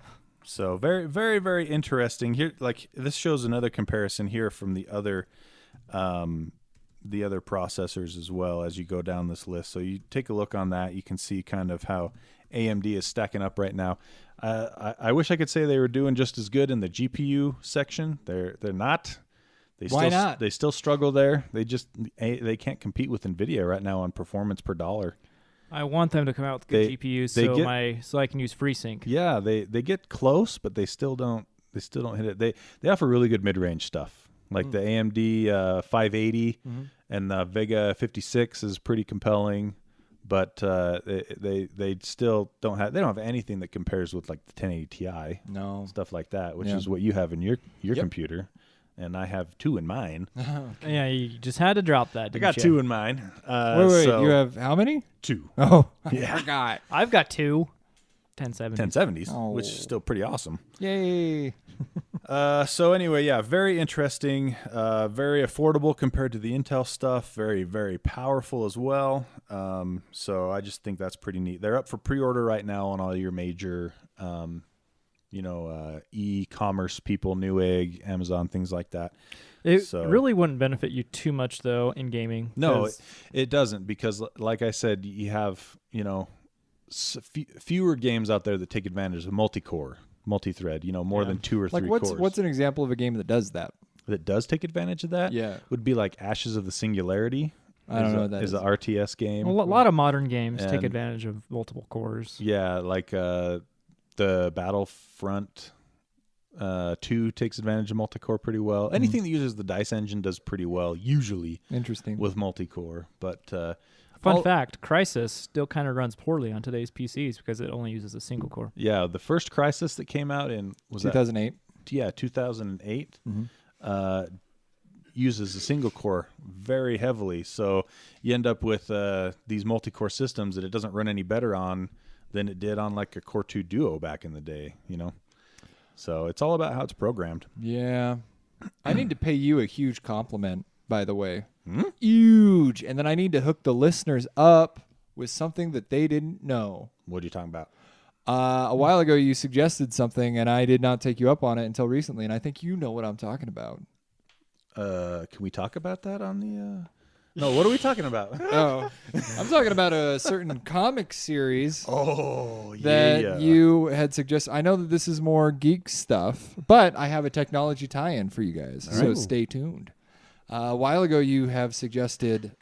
So very, very, very interesting. Here, like this shows another comparison here from the other processors as well as you go down this list. So you take a look on that, you can see kind of how AMD is stacking up right now. I wish I could say they were doing just as good in the GPU section. They're not. Why not? They still struggle there. They can't compete with NVIDIA right now on performance per dollar. I want them to come out with good GPUs so I can use FreeSync. Yeah, they get close, but they still don't hit it. They offer really good mid-range stuff. Like the AMD 580 and the Vega 56 is pretty compelling, but they still don't have anything that compares with like the 1080 Ti. No. Stuff like that, which Yeah. is what you have in your computer. And I have 2 in mine. Yeah, you just had to drop that. I Didn't got you? 2 in mine. Wait, so you have how many? 2 Oh, Yeah. I forgot. I've got 2 1070s. 1070s, Oh. which is still pretty awesome. Yay. So anyway, yeah, very interesting, very affordable compared to the Intel stuff. Very, very powerful as well. So I just think that's pretty neat. They're up for pre-order right now on all your major, e-commerce people, Newegg, Amazon, things like that. It really wouldn't benefit you too much though in gaming. No, it doesn't, because like I said, you have fewer games out there that take advantage of multi-core. Multi-thread, more than 2 or 3 cores. What's an example of a game that does that? That does take advantage of that? Yeah. Would be like Ashes of the Singularity. I don't know what that is. Is an RTS game. Well, a lot of modern games take advantage of multiple cores. Yeah, like the Battlefront 2 takes advantage of multi-core pretty well. Anything that uses the DICE engine does pretty well, usually. Interesting. With multi-core. But Fun fact, Crysis still kind of runs poorly on today's PCs because it only uses a single core. Yeah, the first Crysis that came out in 2008. 2008 uses a single core very heavily. So you end up with these multi-core systems that it doesn't run any better on than it did on like a Core 2 Duo back in the day, So it's all about how it's programmed. Yeah. I need to pay you a huge compliment, by the way. Huge. And then I need to hook the listeners up with something that they didn't know. What are you talking about? A while ago, you suggested something, and I did not take you up on it until recently, and I think you know what I'm talking about. Can we talk about that on the... No, what are we talking about? Oh, I'm talking about a certain comic series that you had suggested. I know that this is more geek stuff, but I have a technology tie-in for you guys, so stay tuned. A while ago, you suggested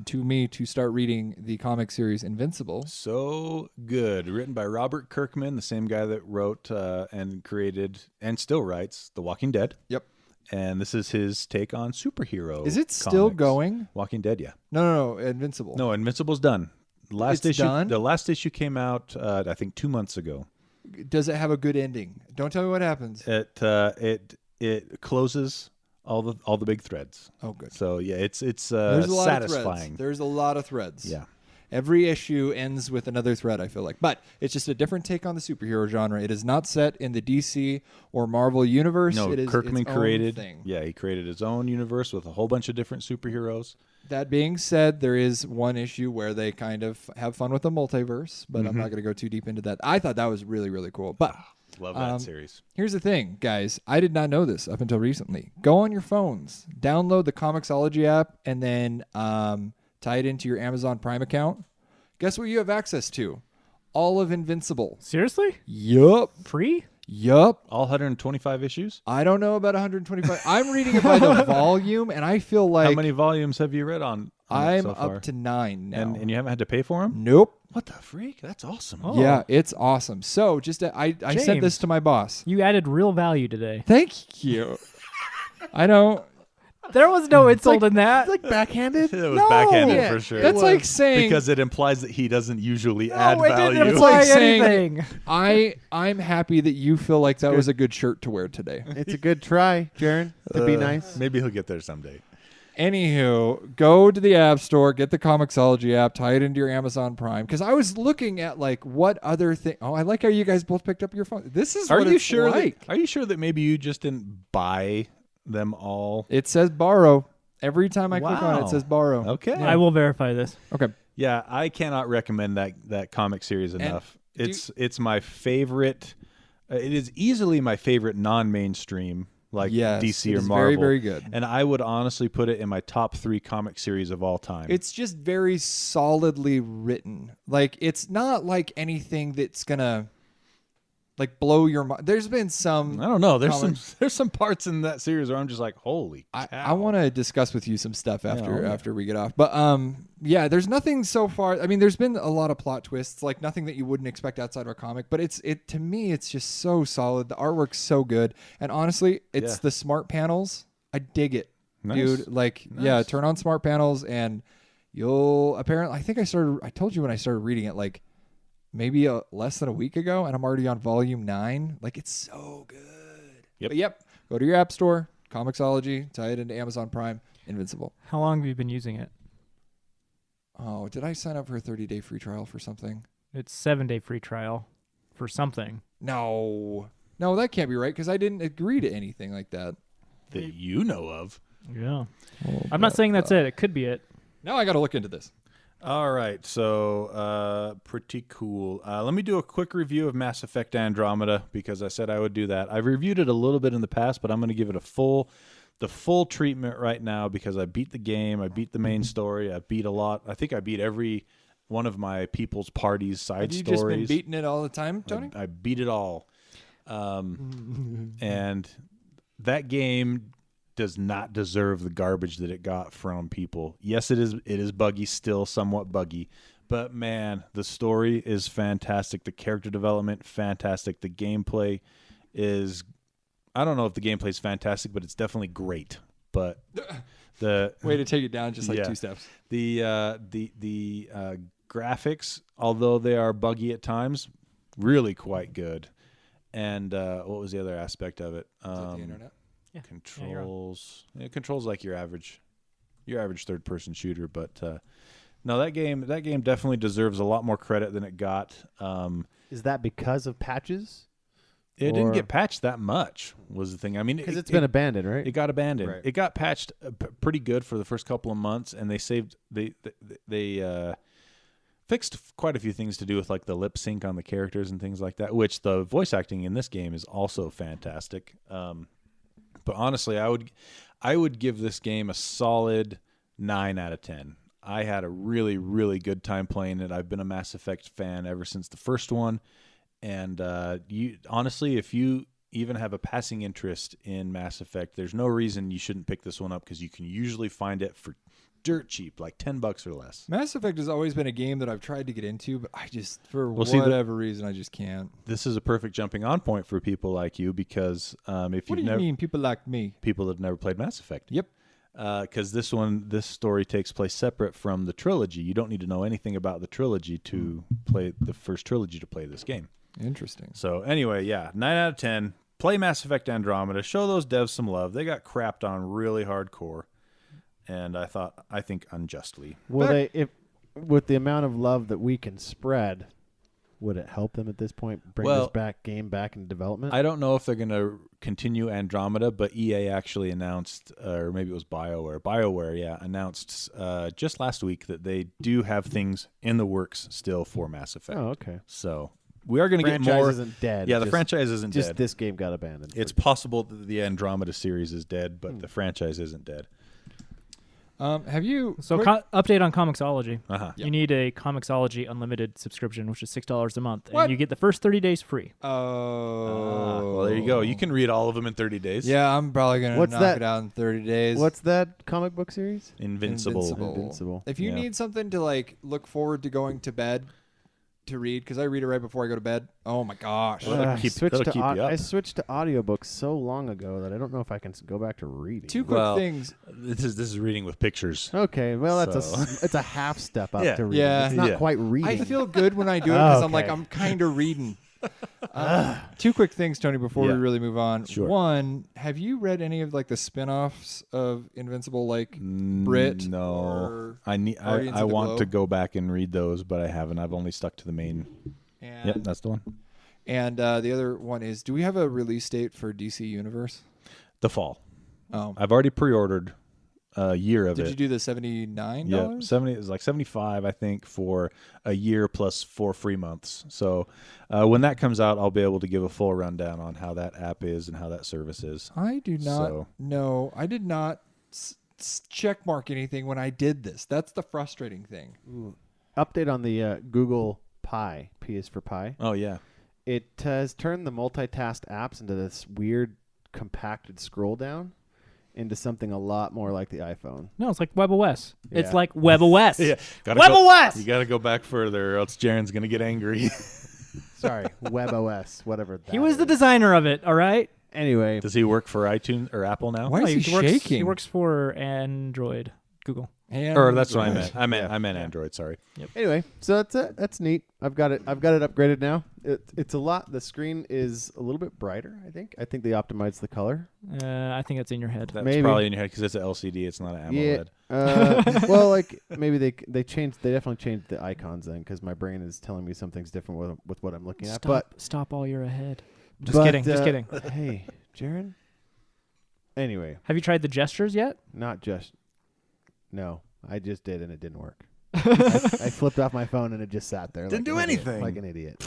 to me to start reading the comic series Invincible. So good. Written by Robert Kirkman, the same guy that wrote and created and still writes The Walking Dead. Yep. And this is his take on superhero. Is it still going? Walking Dead, yeah. No, Invincible. No, Invincible's done. The last issue done? The last issue came out, I think, 2 months ago. Does it have a good ending? Don't tell me what happens. It closes all the big threads. Oh, good. So yeah, it's There's a lot satisfying. Of There's a lot of threads. Yeah. Every issue ends with another thread, I feel like. But it's just a different take on the superhero genre. It is not set in the DC or Marvel universe. No, it is Kirkman its created. own thing. Yeah, he created his own universe with a whole bunch of different superheroes. That being said, there is one issue where they kind of have fun with the multiverse, but I'm not going to go too deep into that. I thought that was really, really cool. But love that series. Here's the thing, guys. I did not know this up until recently. Go on your phones, download the Comixology app, and then tie it into your Amazon Prime account. Guess what you have access to? All of Invincible. Seriously? Yup. Free? Yup. All 125 issues? I don't know about 125. I'm reading it by the volume, and I feel like... How many volumes have you read on I'm so far? up to 9 now. And you haven't had to pay for them? Nope. What the freak? That's awesome. Oh. Yeah, it's awesome. So just I sent this James. to my boss. You added real value today. Thank you. I don't... There was no insult in that. It's like backhanded. It was No. backhanded Yeah, for sure. That's like saying... Because it implies that he doesn't usually add No, it value. didn't It's imply like saying- anything. I'm happy that you feel like that was a good shirt to wear today. It's a good try, Jarron, to be nice. Maybe he'll get there someday. Anywho, go to the App Store, get the Comixology app, tie it into your Amazon Prime. Because I was looking at like what other thing. Oh, I like how you guys both picked up your phone. This is Are what you it's sure? like. Are you sure that maybe you just didn't buy them all? It says borrow. Every time I click on it, Wow. it says borrow. Okay. I will verify this. Okay. Yeah, I cannot recommend that comic series enough. It's my favorite. It is easily my favorite non-mainstream like Yes, DC it or is Marvel. very, very good. And I would honestly put it in my top 3 comic series of all time. It's just very solidly written. Like, it's not like anything that's going to like blow your mind. There's been some... I don't know. There's comics- some parts in that series where I'm just like, holy cow. I want to discuss with you some stuff after Yeah. after we get off. But yeah, there's nothing so far. I mean, there's been a lot of plot twists, like nothing that you wouldn't expect outside of a comic. But it to me, it's just so solid. The artwork's so good, and honestly, it's the smart panels. I dig it, Nice. dude. Like, yeah, turn on smart panels, and you'll apparently. I think I told you when I started reading it, like maybe less than a week ago, and I'm already on volume 9. Like, it's so good. Yep. But yep, go to your app store, Comixology, tie it into Amazon Prime, Invincible. How long have you been using it? Oh, did I sign up for a 30-day free trial for something? It's 7-day free trial for something. No. No, that can't be right because I didn't agree to anything like that. That you know of. Yeah. I'm not saying that's it. It could be it. Now I got to look into this. All right, so pretty cool. Let me do a quick review of Mass Effect Andromeda because I said I would do that. I've reviewed it a little bit in the past, but I'm going to give it the full treatment right now because I beat the game, I beat the main story, I beat a lot. I think I beat every one of my people's parties side Have you stories. just been beating it all the time, Tony? I beat it all. And that game does not deserve the garbage that it got from people. Yes, it is buggy, still somewhat buggy, but man, the story is fantastic. The character development, fantastic. The gameplay is, I don't know if the gameplay is fantastic, but it's definitely great. But the way to take it down just like yeah. 2 steps. The graphics, although they are buggy at times, really quite good. And what was the other aspect of it? Is that the internet? Yeah. Controls. It controls like your average third-person shooter, but no, that game definitely deserves a lot more credit than it got. Is that because of patches? It didn't get patched that much, was the thing. I mean, Because it's been abandoned, right? It got abandoned. Right. It got patched pretty good for the first couple of months, and they fixed quite a few things to do with like the lip sync on the characters and things like that, which the voice acting in this game is also fantastic. But honestly, I would give this game a solid 9 out of 10. I had a really, really good time playing it. I've been a Mass Effect fan ever since the first one. And honestly, if you even have a passing interest in Mass Effect, there's no reason you shouldn't pick this one up because you can usually find it for dirt cheap, like $10 or less. Mass Effect has always been a game that I've tried to get into, but I just, for see, whatever reason, I just can't. This is a perfect jumping on point for people like you because if What do you mean, people like me? people that have never played Mass Effect. Yep. Because this story takes place separate from the trilogy. You don't need to know anything about the trilogy to play the first trilogy to play this game. Interesting. So anyway, yeah, 9 out of 10. Play Mass Effect Andromeda. Show those devs some love. They got crapped on really hardcore, and I think unjustly. If with the amount of love that we can spread, would it help them at this point bring this game back into development? I don't know if they're going to continue Andromeda, but EA actually announced, or maybe it was BioWare, announced just last week that they do have things in the works still for Mass Effect. Oh, okay. So we are going to get more. Franchise isn't dead. Yeah, the franchise isn't just dead. This game got abandoned. It's possible that the Andromeda series is dead, but the franchise isn't dead. Have you... Update on Comixology. Uh-huh. You need a Comixology Unlimited subscription, which is $6 a month, What? and you get the first 30 days free. Oh. Well, there you go. You can read all of them in 30 days. Yeah, I'm probably going to What's knock that? it out in 30 days. What's that comic book series? Invincible. Invincible. If you Yeah. need something to like look forward to going to bed to read, because I read it right before I go to bed. Oh my gosh. Well, that'll keep you up. I switched to audiobooks so long ago that I don't know if I can go back to reading. Two quick things. This is reading with pictures. Okay, well So- it's a half step up Yeah. to reading. Yeah. It's not Yeah. quite reading. I feel good when I do it because I'm like, Okay. I'm kind of reading. Two quick things, Tony, before we Yeah. really move on. Sure. One, have you read any of like the spin-offs of Invincible, like Brit? No. Or I Guardians I of the want to Globe? go back and read those, but I haven't. I've only stuck to the main. And, Yep, that's the one. and the other one is, do we have a release date for DC Universe? The fall. Oh, I've already pre-ordered a year of did it. you do the $79? Yeah, 70 is like 75, I think, for a year plus 4 free months. So when that comes out, I'll be able to give a full rundown on how that app is and how that service is. I do not So- know. I did not check mark anything when I did this. That's the frustrating thing. Update on the Google Pi. P is for Pi. Oh yeah, It has turned the multitask apps into this weird compacted scroll down into something a lot more like the iPhone. No, it's like WebOS. It's Yeah. like WebOS. yeah. WebOS! You got to go back further, or else Jarron's gonna get angry. Sorry, WebOS, whatever that He was the is. designer of it, all right? Anyway, Does he work for iTunes or Apple now? Why is he works, shaking? He works for Android. Google. Or that's what I meant. I meant Android. Sorry. Anyway, so that's it. That's neat. I've got it upgraded now. It's a lot. The screen is a little bit brighter. I think they optimized the color. I think that's in your head. That's Maybe. probably in your head because it's an LCD. It's not an Yeah. AMOLED. Well, like maybe they changed. They definitely changed the icons then because my brain is telling me something's different with what I'm looking at. Stop all you're ahead. Just kidding. Just kidding. Hey, Jarron. Anyway, Have you tried the gestures yet? not just. No, I just did and it didn't work. I flipped off my phone and it just sat there. Didn't like do an idiot, anything. like an idiot.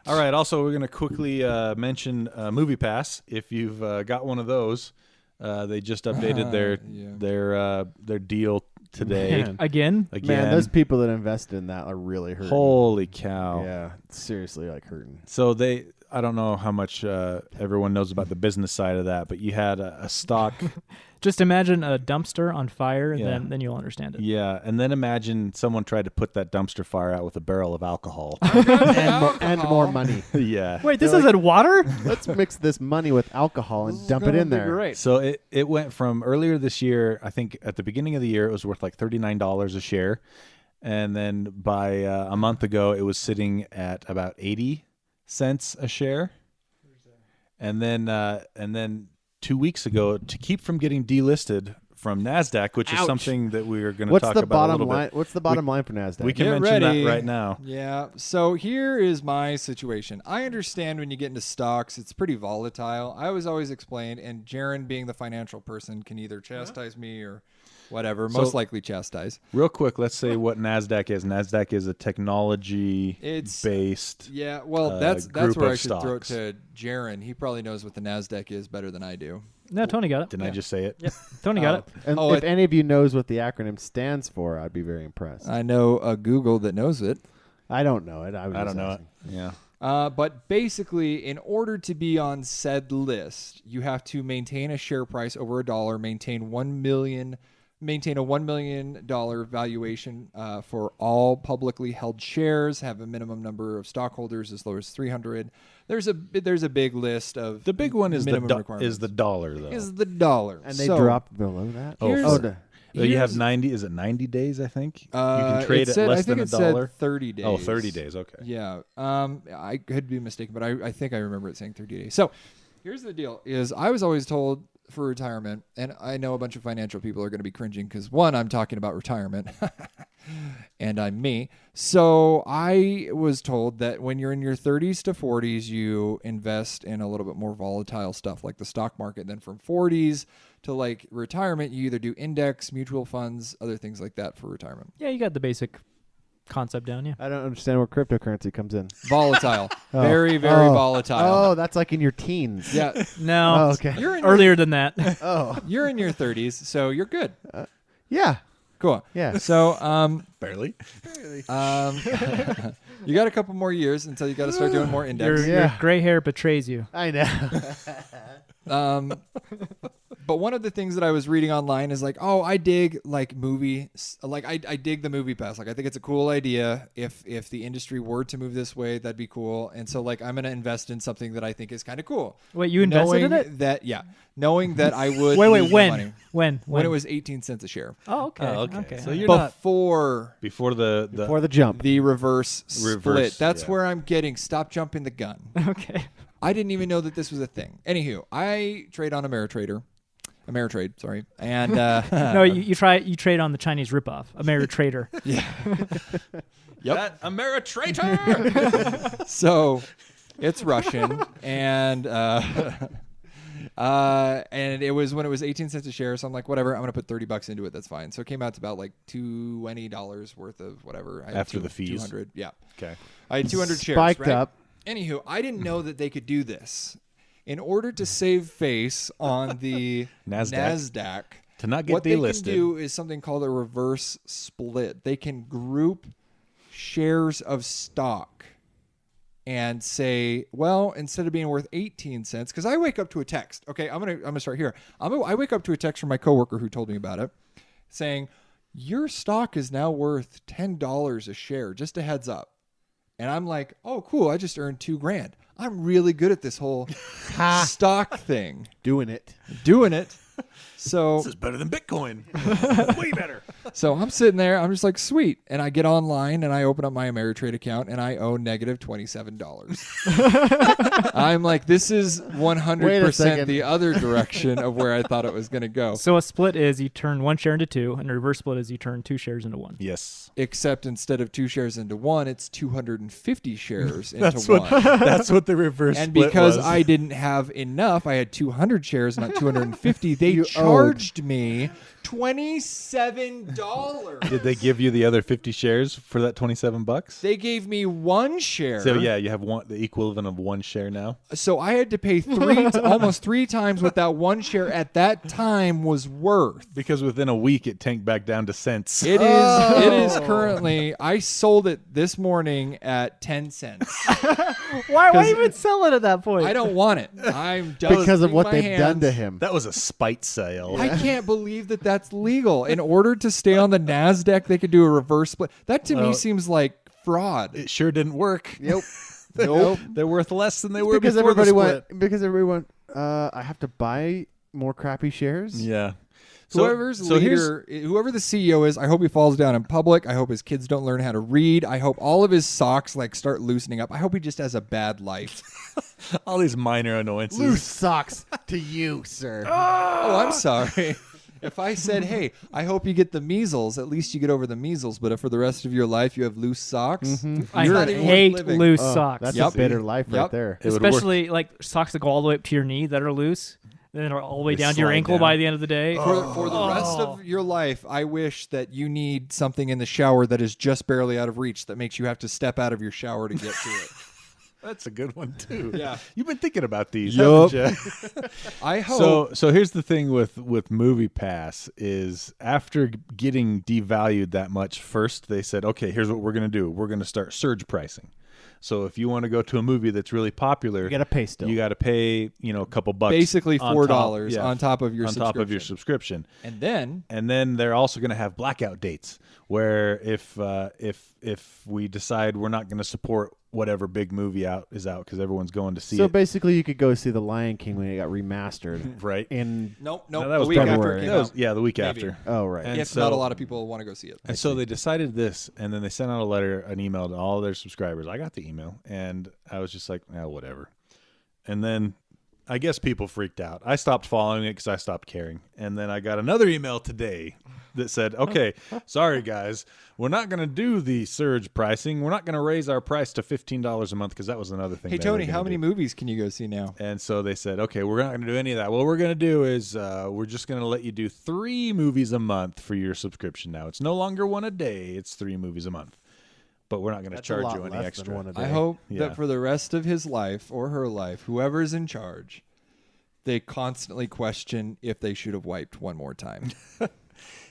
All right. Also, we're going to quickly mention Movie Pass. If you've got one of those, they just updated their deal today. Man. Again? Man, those people that invested in that are really hurting. Holy cow! Yeah, it's seriously like hurting. So I don't know how much everyone knows about the business side of that, but you had a stock. Just imagine a dumpster on fire, Yeah. then you'll understand it. Yeah, and then imagine someone tried to put that dumpster fire out with a barrel of alcohol. and more money. Yeah. Wait, this They're isn't water? Let's mix this money with alcohol and dump it in there. Great. So it went from earlier this year, I think at the beginning of the year, it was worth like $39 a share. And then by a month ago, it was sitting at about 80 cents a share. And then 2 weeks ago, to keep from getting delisted from NASDAQ, which is something that we are going to talk about a little bit. What's the bottom line for NASDAQ? We can Get mention ready. that right now. Yeah. So here is my situation. I understand when you get into stocks, it's pretty volatile. I was always explained, and Jarron, being the financial person, can either chastise me or whatever. Most likely chastise. Real quick, let's say what NASDAQ is. NASDAQ is a technology-based. Yeah. Well, that's group where of I should throw it stocks. to Jarron. He probably knows what the NASDAQ is better than I do. No, Tony got it. Didn't I just say it? Yep. Tony got it. And Oh, if any of you knows what the acronym stands for, I'd be very impressed. I know a Google that knows it. I don't know it. I don't know it. Yeah. But basically, in order to be on said list, you have to maintain a share price over $1, maintain a $1 million valuation for all publicly held shares, have a minimum number of stockholders as low as 300. There's a big list of The big one is minimum the requirements. dollar, though. Is the dollar. And they So, dropped below that. here's- You have here's- 90. Is it 90 days? I think you it can trade said- at less I think than it said $1. 30 days. Oh, 30 days. Okay. Yeah. I could be mistaken, but I think I remember it saying 30 days. So here's the deal is I was always told for retirement, and I know a bunch of financial people are going to be cringing because, one, I'm talking about retirement, and I'm me. So I was told that when you're in your 30s to 40s, you invest in a little bit more volatile stuff like the stock market. Then from 40s to like retirement, you either do index, mutual funds, other things like that for retirement. Yeah, you got the basic concept down, yeah. I don't understand where cryptocurrency comes in. Volatile. Oh. Very, very Oh. volatile. Oh, that's like in your teens. Yeah. No. Oh, okay. You're in Earlier than that. Oh, You're in your 30s, so you're good. yeah. Cool. Yeah. So, Barely. you got a couple more years until you got to start doing more index. Your gray hair betrays you. I know. But one of the things that I was reading online is like, oh, I dig like movies, like I dig the movie pass. Like I think it's a cool idea. If the industry were to move this way, that'd be cool. And so like I'm gonna invest in something that I think is kind of cool. Wait, you invested in it? Knowing that I would Wait, lose my when? money. When? When it was 18 cents a share. Oh, okay. Oh, okay. So okay. you're not Before before the Before the jump. the reverse split. That's yeah. where I'm getting. Stop jumping the gun. Okay. I didn't even know that this was a thing. Anywho, I trade on Ameritrade, sorry. And No, you trade on the Chinese ripoff, Ameritrader. yeah. Yep. that Ameritrader. So it's Russian, and it was when it was 18 cents a share. So I'm like, whatever, I'm gonna put $30 into it. That's fine. So it came out to about like $20 worth of whatever. I had After the fees. 200. Yeah. Okay. I had 200 shares. Spiked right? up. Anywho, I didn't know that they could do this. In order to save face on the NASDAQ, To not get what they delisted. can do is something called a reverse split. They can group shares of stock and say, well, instead of being worth 18 cents, because I wake up to a text. Okay, I'm gonna start here. I wake up to a text from my coworker who told me about it, saying your stock is now worth $10 a share. Just a heads up. And I'm like, oh, cool. I just earned $2,000. I'm really good at this whole stock thing. Doing it. Doing it. So This is better than Bitcoin. Way better. So I'm sitting there. I'm just like, sweet. And I get online and I open up my Ameritrade account and I owe negative $27. I'm like, this is 100% second. the other direction of where I thought it was going to go. So a split is you turn one share into two, and a reverse split is you turn two shares into one. Yes. Except instead of 2 shares into 1, it's 250 shares into That's 1. what that's what the reverse And split because was. I didn't have enough, I had 200 shares, not 250. They You charged me $27. Did they give you the other 50 shares for that $27? They gave me 1 share. So yeah, you have the equivalent of 1 share now. So I had to pay almost 3 times what that 1 share at that time was worth. Because within a week it tanked back down to cents. It is currently, I sold it this morning at 10 cents. Why even sell it at that point? I don't want it. I'm done. Because of with what my they've done to hands. him. That was a spite sale. I can't believe that that's legal. In order to stay on the NASDAQ, they could do a reverse split. That to me Well, seems like fraud. It sure didn't work. Yep. Nope. They're worth less than they were because before everybody the split. went. Because everyone. I have to buy more crappy shares. Yeah. Whoever the CEO is, I hope he falls down in public. I hope his kids don't learn how to read. I hope all of his socks start loosening up. I hope he just has a bad life. all these minor annoyances. Loose socks to you, sir. Oh, I'm sorry. If I said, hey, I hope you get the measles, at least you get over the measles. But if for the rest of your life you have loose socks, I you're not even worth hate living. loose Oh, socks. That's Yep. a bitter life right Yep. there. It would work. Especially like socks that go all the way up to your knee that are loose, then are all the way They down to your slide ankle down. by the end of the day. For the rest of your life, I wish that you need something in the shower that is just barely out of reach that makes you have to step out of your shower to get to it. That's a good one too. Yeah. You've been thinking about these, Yup. haven't you? I hope. So here's the thing with Movie Pass is after getting devalued that much, first they said, okay, here's what we're going to do. We're going to start surge pricing. So if you want to go to a movie that's really popular, You got to pay still. you got to pay, a couple bucks. Basically on $4 top, on top of your on top of your subscription. And then And then they're also going to have blackout dates where if we decide we're not going to support whatever big movie is out because everyone's going to see So it, basically, you could go see The Lion King when it got remastered. right? In nope, No, that was the week after February. it came That was, out. yeah, the week Maybe. after. oh right. And If so- not a lot of people want to go see it. And so they decided this, and then they sent out an email to all their subscribers. I got the email, and I was just like, whatever. And then I guess people freaked out. I stopped following it because I stopped caring. And then I got another email today that said, okay, sorry, guys. We're not going to do the surge pricing. We're not going to raise our price to $15 a month because that was another thing. Hey they were Tony, how gonna many do. movies can you go see now? And so they said, okay, we're not going to do any of that. What we're going to do is we're just going to let you do 3 movies a month for your subscription now. It's no longer 1 a day. It's 3 movies a month. But we're not going to That's a charge lot you any less than extra. one a day. I hope Yeah. that for the rest of his life or her life, whoever's in charge, they constantly question if they should have wiped one more time.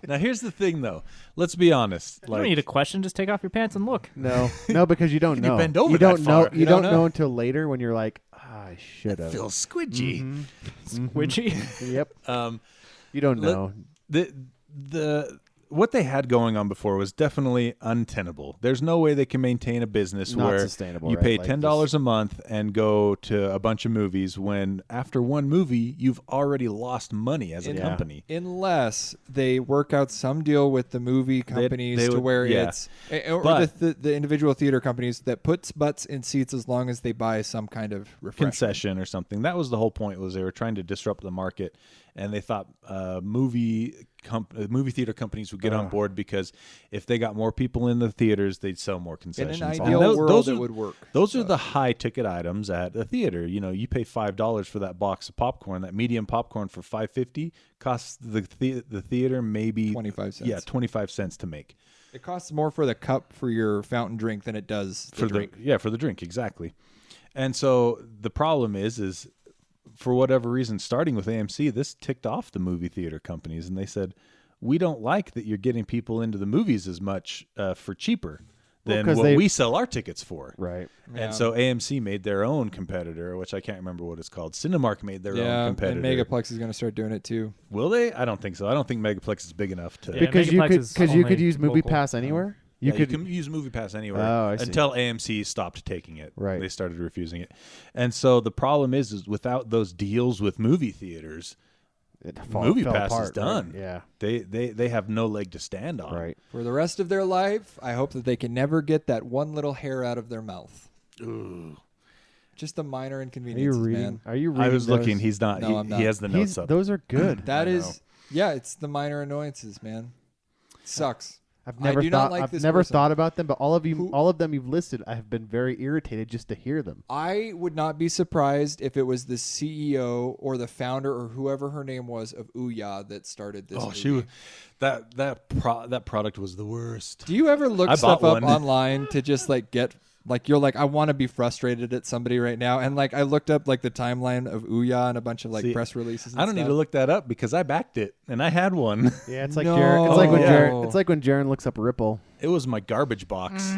Now, here's the thing, though. Let's be honest. You don't need a question. Just take off your pants and look. No, because you don't You know. bend over you don't that know. far. You You don't don't know. know until later when you're like, I should have. feels squidgy. Squidgy. Yep. Um, You don't Let- know. the what they had going on before was definitely untenable. There's no way they can maintain a business Not where sustainable, you right? pay Like $10 a month and go to a bunch of movies when after one movie you've already lost money as a Yeah. company. Unless they work out some deal with the movie companies they to would- where yeah. it's or But- the individual theater companies that puts butts in seats as long as they buy some kind of refreshment. Concession or something. That was the whole point. Was they were trying to disrupt the market, and they thought movie theater companies would get on board because if they got more people in the theaters, they'd sell more In concessions. an And ideal world, those it are- would work. Those are the high ticket items at a theater. You pay $5 for that box of popcorn. That medium popcorn for $5.50 costs the theater maybe 25 cents. Yeah, 25 cents to make It costs more for the cup for your fountain drink than it does the drink. for the drink, exactly. And so the problem is for whatever reason, starting with AMC, this ticked off the movie theater companies, and they said, we don't like that you're getting people into the movies as much for cheaper than 'cause what they- we sell our tickets for. Right. Yeah. And so AMC made their own competitor, which I can't remember what it's called. Cinemark made their Yeah, own and competitor. Megaplex is going to start doing it too. Will they? I don't think so. I don't think Megaplex is big enough to. Yeah, Because you Megaplex could is you could only use Movie local. Pass anywhere. You could. can use MoviePass anywhere Oh, I see. until AMC stopped taking it. Right. They started refusing it. And so the problem is without those deals with movie theaters, it Movie fell Pass is apart, done. Right? Yeah, They have no leg to stand on. right. For the rest of their life, I hope that they can never get that one little hair out of their mouth. Ooh. Just a minor Are inconvenience, you reading? man. Are you reading? I was those? looking. He's not. No, I'm not. He has the notes up. Those are good. That I is, yeah, it's the minor annoyances, man. It sucks. I've I never do not thought. like I've this never person. thought about them, but all Who- of them you've listed, I have been very irritated just to hear them. I would not be surprised if it was the CEO or the founder or whoever her name was of Ouya that started this. Oh, movie. she was that product was the worst. Do you ever look I stuff bought up one. online to just like get like you're like I want to be frustrated at somebody right now, and like I looked up like the timeline of Ouya and a bunch of like See, press releases. And I don't need stuff. to look that up because I backed it and I had one. Yeah, it's like No. Jarron. It's like when Yeah. Jarron. It's like when Jarron looks up Ripple. It was my garbage box.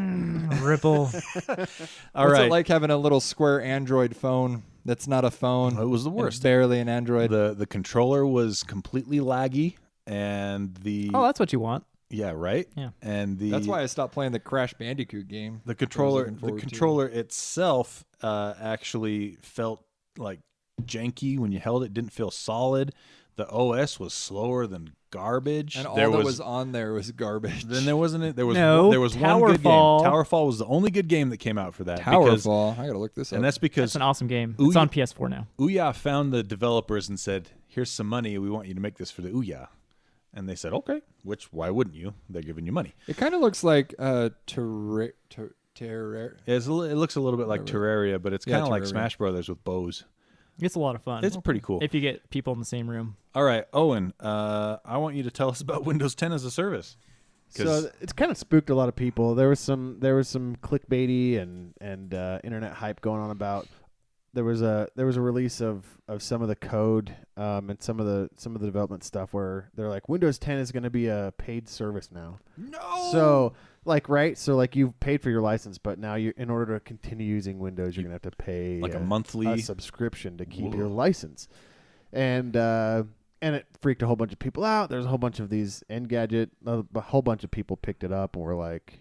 Ripple. All What's right. it like having a little square Android phone that's not a phone? It was the and it's worst. barely an Android. The controller was completely laggy, and the Oh, that's what you want. yeah, right. Yeah. And the That's why I stopped playing the Crash Bandicoot game. the controller looking forward to. controller itself actually felt like janky when you held it. It didn't feel solid. The OS was slower than garbage. And all there that was on there was garbage. then there wasn't it. There was No, there was one good game. Towerfall. Towerfall was the only good game that came out for that. because- Towerfall. I gotta look this up. and that's because It's an awesome game. Ouya- It's on PS4 now. Ouya found the developers and said, "Here's some money. We want you to make this for the Ouya." And they said, "Okay." Which why wouldn't you? They're giving you money. it kind of looks like It looks a little bit like Terraria, but it's Yeah, kind of like Terraria. Smash Brothers with bows. It's a lot of fun. It's pretty cool. if you get people in the same room. All right, Owen, I want you to tell us about Windows 10 as a service. 'Cause- So it's kind of spooked a lot of people. There was some clickbaity and internet hype going on about. There was a release of some of the code and some of the development stuff where they're like Windows 10 is going to be a paid service now. No. So like you've paid for your license, but now you in order to continue using Windows, you're going to have to pay like a monthly subscription to keep Whoa. your license. And it freaked a whole bunch of people out. There's a whole bunch of these Gadget, a whole bunch of people picked it up and were like,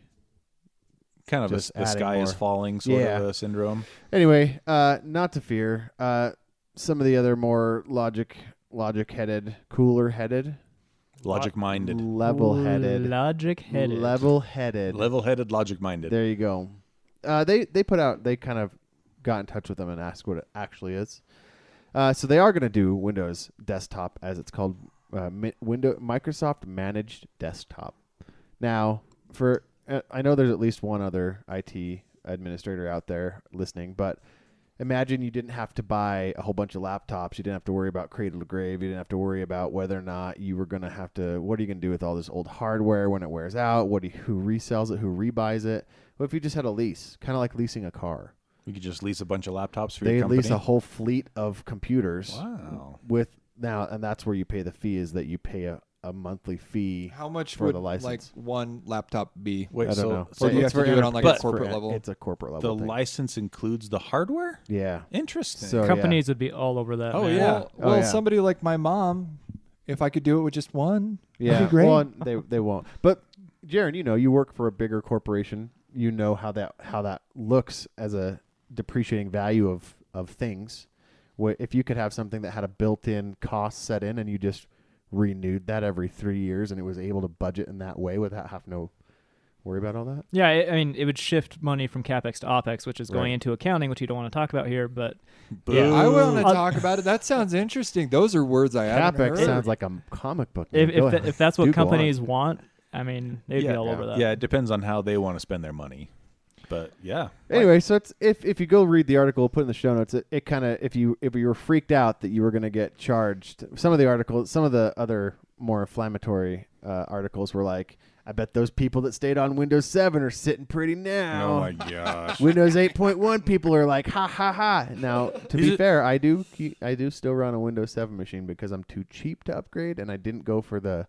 kind of just the sky adding is more. falling sort Yeah. of a syndrome. Anyway, not to fear. Some of the other more logic-headed, cooler-headed, Logic-minded. level-headed, Logic-headed. Level-headed, logic-minded. There you go. They kind of got in touch with them and asked what it actually is. So they are going to do Windows Desktop, as it's called, Microsoft Managed Desktop. Now, I know there's at least one other IT administrator out there listening, but imagine you didn't have to buy a whole bunch of laptops. You didn't have to worry about cradle to grave. You didn't have to worry about whether or not you were going to have to, what are you going to do with all this old hardware when it wears out? Who resells it? Who rebuys it? What if you just had a lease, kind of like leasing a car? You could just lease a bunch of laptops for They your company. lease a whole fleet of computers. Wow. And that's where you pay the fee, is that you pay a monthly fee. How much for would the license. like one laptop be? Wait, I don't so, know. so Or do you it's have to for do it on like a but- corporate level? It's a corporate the level thing. license includes the hardware? Yeah. Interesting. So- Companies would be all over that. Oh, man. yeah. Well, yeah. somebody like my mom, if I could do it with just one, Yeah. that'd be great. Well, they won't. But Jarron, you work for a bigger corporation. You know how that looks as a depreciating value of things. If you could have something that had a built-in cost set in and you just renewed that every 3 years and it was able to budget in that way without having to worry about all that. Yeah, I mean, it would shift money from CapEx to OpEx, which is going Right. into accounting, which you don't want to talk about here. But Boo. yeah, I want to I'll- talk about it. That sounds interesting. Those are words I haven't CapEx heard. sounds like a comic book. name. Go ahead. if that's what Do go on. companies want, I mean, they'd be all over that. Yeah, it depends on how they want to spend their money. But yeah. Anyway, so it's if you go read the article, put in the show notes, it kind of if you were freaked out that you were going to get charged, some of the other more inflammatory articles were like, I bet those people that stayed on Windows 7 are sitting pretty now. Oh my gosh. Windows 8.1 people are like, ha ha ha. Now, to Is be it- fair, I do still run a Windows 7 machine because I'm too cheap to upgrade, and I didn't go for the.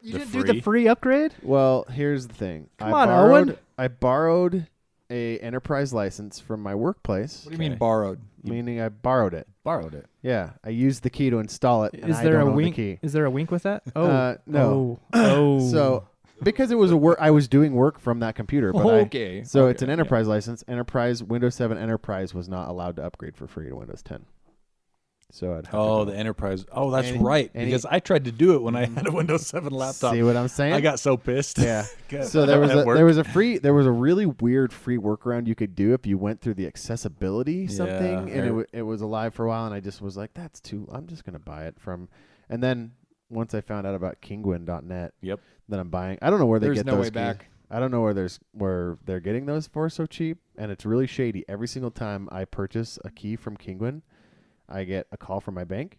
You The didn't do the free? free upgrade? Well, here's the thing. Come on, Owen. I borrowed a enterprise license from my workplace. What do you mean Okay. borrowed? Meaning I borrowed it. Borrowed it. Yeah, I used the key to install it, and Is I there don't a own wink? the key. Is there a wink with that? No. Oh. So because it was I was doing work from that computer, but Okay. so it's Okay. an enterprise license. Windows 7 Enterprise was not allowed to upgrade for free to Windows 10. So I'd have to Oh, go. the enterprise. Oh, that's Any- right. any- Because I tried to do it when I had a Windows 7 laptop. See what I'm saying? I got so pissed. Yeah. Good. So there was At work. there was a really weird free workaround you could do if you went through the accessibility something, Yeah. and it was alive for a while, and I just was like, that's too. I'm just gonna buy it from, and then once I found out about Kinguin.net, Yep. then I'm buying. I don't know where they There's get no those way keys. back. I don't know where they're getting those for so cheap, and it's really shady. Every single time I purchase a key from Kinguin, I get a call from my bank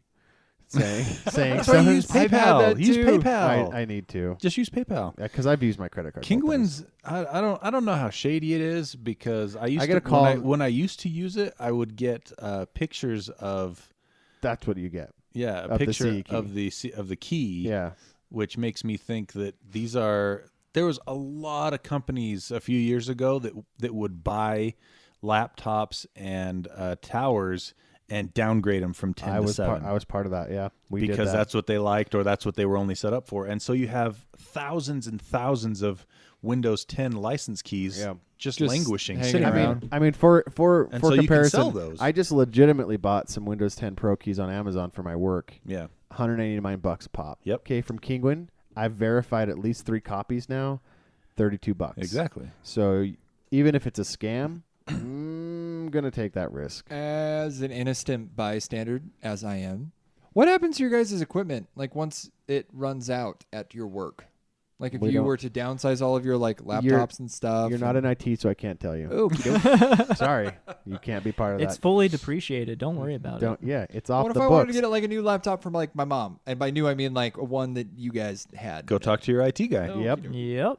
saying That's why you use I've had PayPal. that Use too. PayPal. I need to, Just use PayPal. because I've used my credit card. both times. Kinguin's. I don't know how shady it is because I used I get to a call- when I used to use it. I would get pictures of That's what you get. a Of the picture C key. of the key. Yeah. Which makes me think that these are. There was a lot of companies a few years ago that would buy laptops and towers and downgrade them from 10 to 7. I was part of that. Yeah, we did because that. that's what they liked or that's what they were only set up for. And so you have thousands and thousands of Windows 10 license keys just languishing, hanging sitting around. around. I mean, for And so you can comparison, sell those. I just legitimately bought some Windows 10 Pro keys on Amazon for my work. Yeah. $189 a pop. Yep. Okay, from Kinguin, I've verified at least 3 copies now. $32. Exactly. So even if it's a scam, I'm gonna take that risk. As an innocent bystander, as I am, what happens to your guys' equipment? Like once it runs out at your work, like if We you don't- were to downsize all of your like laptops and stuff. You're not in IT, so I can't tell you. Okey-doke. Sorry, you can't be part of It's that. fully depreciated. Don't worry about it. Yeah, it's off What if the I books. wanted to get like a new laptop from like my mom? And by new, I mean like one that you guys had. Go talk to your IT guy. Yep. Yep.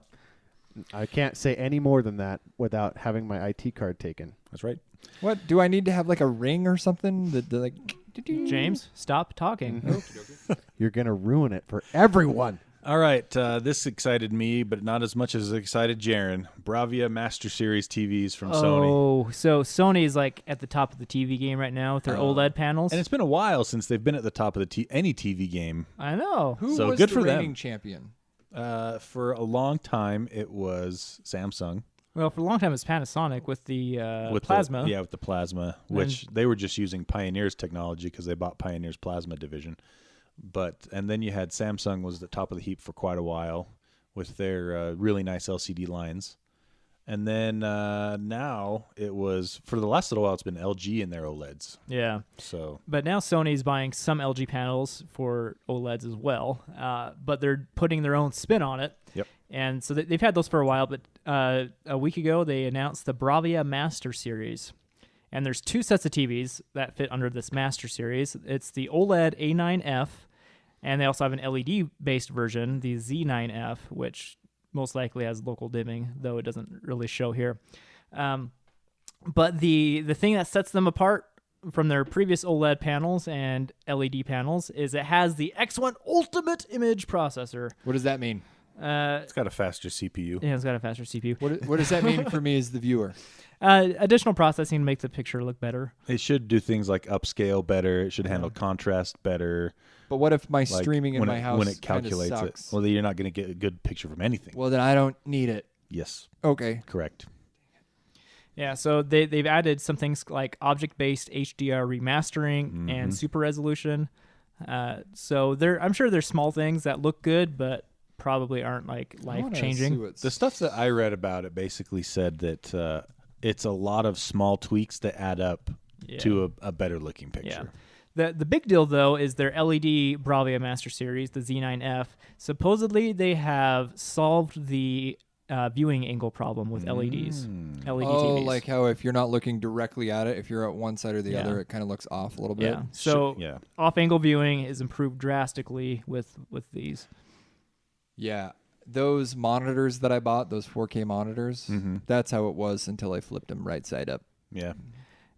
I can't say any more than that without having my IT card taken. That's right. What do I need to have like a ring or something that like? James, stop talking. You're gonna ruin it for everyone. All right. This excited me, but not as much as it excited Jarron. Bravia Master Series TVs from Sony. Oh, so Sony's like at the top of the TV game right now with their OLED panels. And it's been a while since they've been at the top of any TV game. I know. Who So was good the for them. reigning champion? For a long time, it was Samsung. Well, for a long time, it's Panasonic with the With plasma. with the plasma, which they were just using Pioneer's technology because they bought Pioneer's plasma division. And then you had Samsung was at the top of the heap for quite a while with their really nice LCD lines. And then now it was, for the last little while, it's been LG and their OLEDs. Yeah. So But now Sony's buying some LG panels for OLEDs as well, but they're putting their own spin on it. Yep. And so they've had those for a while, but a week ago they announced the Bravia Master Series. And there's 2 sets of TVs that fit under this Master Series. It's the OLED A9F, and they also have an LED-based version, the Z9F, which most likely has local dimming, though it doesn't really show here. But the thing that sets them apart from their previous OLED panels and LED panels is it has the X1 Ultimate Image Processor. What does that mean? it's got a faster CPU. Yeah, it's got a faster CPU. What does that mean for me as the viewer? Additional processing to make the picture look better. It should do things like upscale better. It should handle contrast better. But what if my Like streaming in when my house when it kinda calculates sucks? it. Well, then you're not going to get a good picture from anything. Well, then I don't need it. Yes, Okay. correct. Yeah, so they've added some things like object-based HDR remastering and super resolution. So I'm sure there's small things that look good, but probably aren't like I wanna see life-changing. what's- The stuff that I read about it basically said that it's a lot of small tweaks that add up to a better looking picture. The big deal, though, is their LED Bravia Master Series, the Z9F. Supposedly, they have solved the viewing angle problem with LEDs. LED Oh, TVs. like how if you're not looking directly at it, if you're at one side or the Yeah. other, it kind of looks off a little bit. yeah. So yeah. off-angle viewing is improved drastically with these. Yeah. Those monitors that I bought, those 4K monitors, that's how it was until I flipped them right side up. Yeah.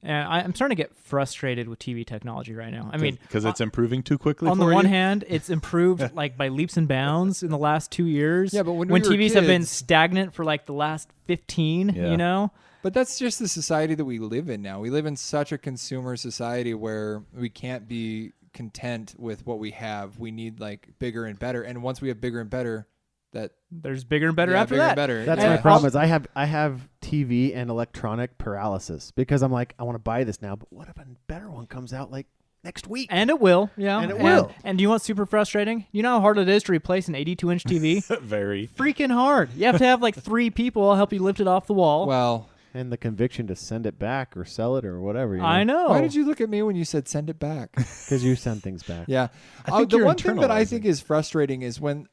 And I'm starting to get frustrated with TV technology right now. I mean, because it's improving too quickly. on the for one you? hand, it's improved like by leaps and bounds in the last 2 years. Yeah, but when we were TVs have been kids- stagnant for like the last 15, Yeah. you know? But that's just the society that we live in now. We live in such a consumer society where we can't be content with what we have. We need like bigger and better. And once we have bigger and better, that There's bigger and better yeah, after bigger that. and better. That's yeah. my problem. Is I have TV and electronic paralysis because I'm like, I want to buy this now, but what if a better one comes out like next week. And it will, yeah. And it will. And do you know what's super frustrating? You know how hard it is to replace an 82-inch TV? Very. Freaking hard. You have to have like 3 people help you lift it off the wall. Well, And the conviction to send it back or sell it or whatever. I know. why did you look at me when you said send it back? Because you send things back. Yeah. I think The you're one thing that I internalizing. think is frustrating is when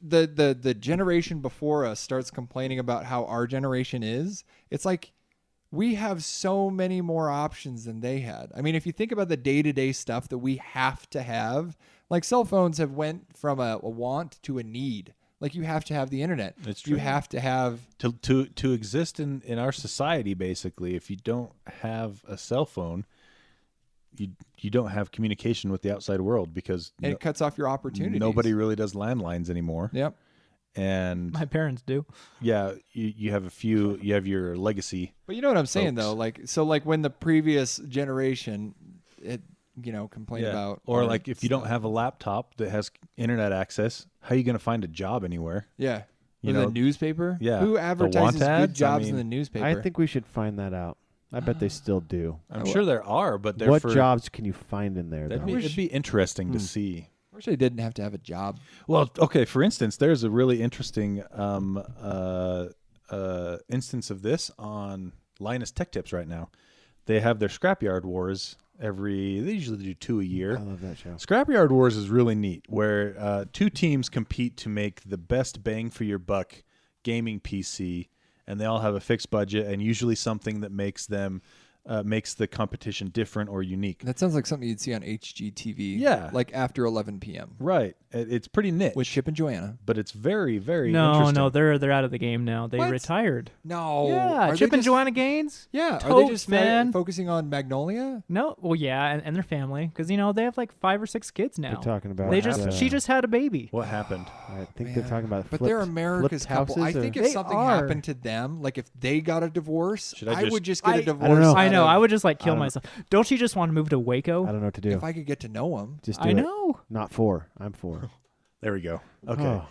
the generation before us starts complaining about how our generation is, it's like we have so many more options than they had. I mean, if you think about the day-to-day stuff that we have to have, like cell phones have went from a want to a need. Like you have to have the internet. It's You true. have to have To exist in our society, basically, if you don't have a cell phone, you don't have communication with the outside world because and it cuts off your opportunities. nobody really does landlines anymore. Yep. And My parents do. yeah, you have a few. You have your legacy. But you know what I'm saying Folks. though? Like when the previous generation complained about or our like if you don't stuff. have a laptop that has internet access, how are you going to find a job anywhere? Yeah. You In know, the newspaper? yeah, Who the advertises want ads, good jobs I in the mean, newspaper? I think we should find that out. I bet they still do. I'm sure there are, but they're What for, jobs can you find in there, though? It'd be interesting to see. I wish I didn't have to have a job. Well, okay. For instance, there's a really interesting instance of this on Linus Tech Tips right now. They have their Scrapyard Wars they usually do 2 a year. I love that show. Scrapyard Wars is really neat, where 2 teams compete to make the best bang for your buck gaming PC, and they all have a fixed budget and usually something that makes the competition different or unique. That sounds like something you'd see on HGTV. Yeah. Like after 11 p.m. Right. It's pretty niche, with Chip and Joanna. but it's very, very No, interesting. they're out of the game now. They What? retired. No. Yeah, Are Chip they and just- Joanna Gaines? Yeah. Are they Totes, just man. focusing on Magnolia? No, well, yeah, and their family, because they have like 5 or 6 kids now. They're talking about. She just had a baby. What happened? I think they're talking about. But flipped, they're America's flipped couple. I houses think or- if They something are. happened to them, like if they got a divorce, Should I I just- would just get a I divorce. don't know. I know. out I of- would just like kill don't- myself. Don't you just want to move to I Waco? don't know what to do. If I could get to know them. Just do I it. know. Not 4. I'm 4. There we go. Okay. Oh,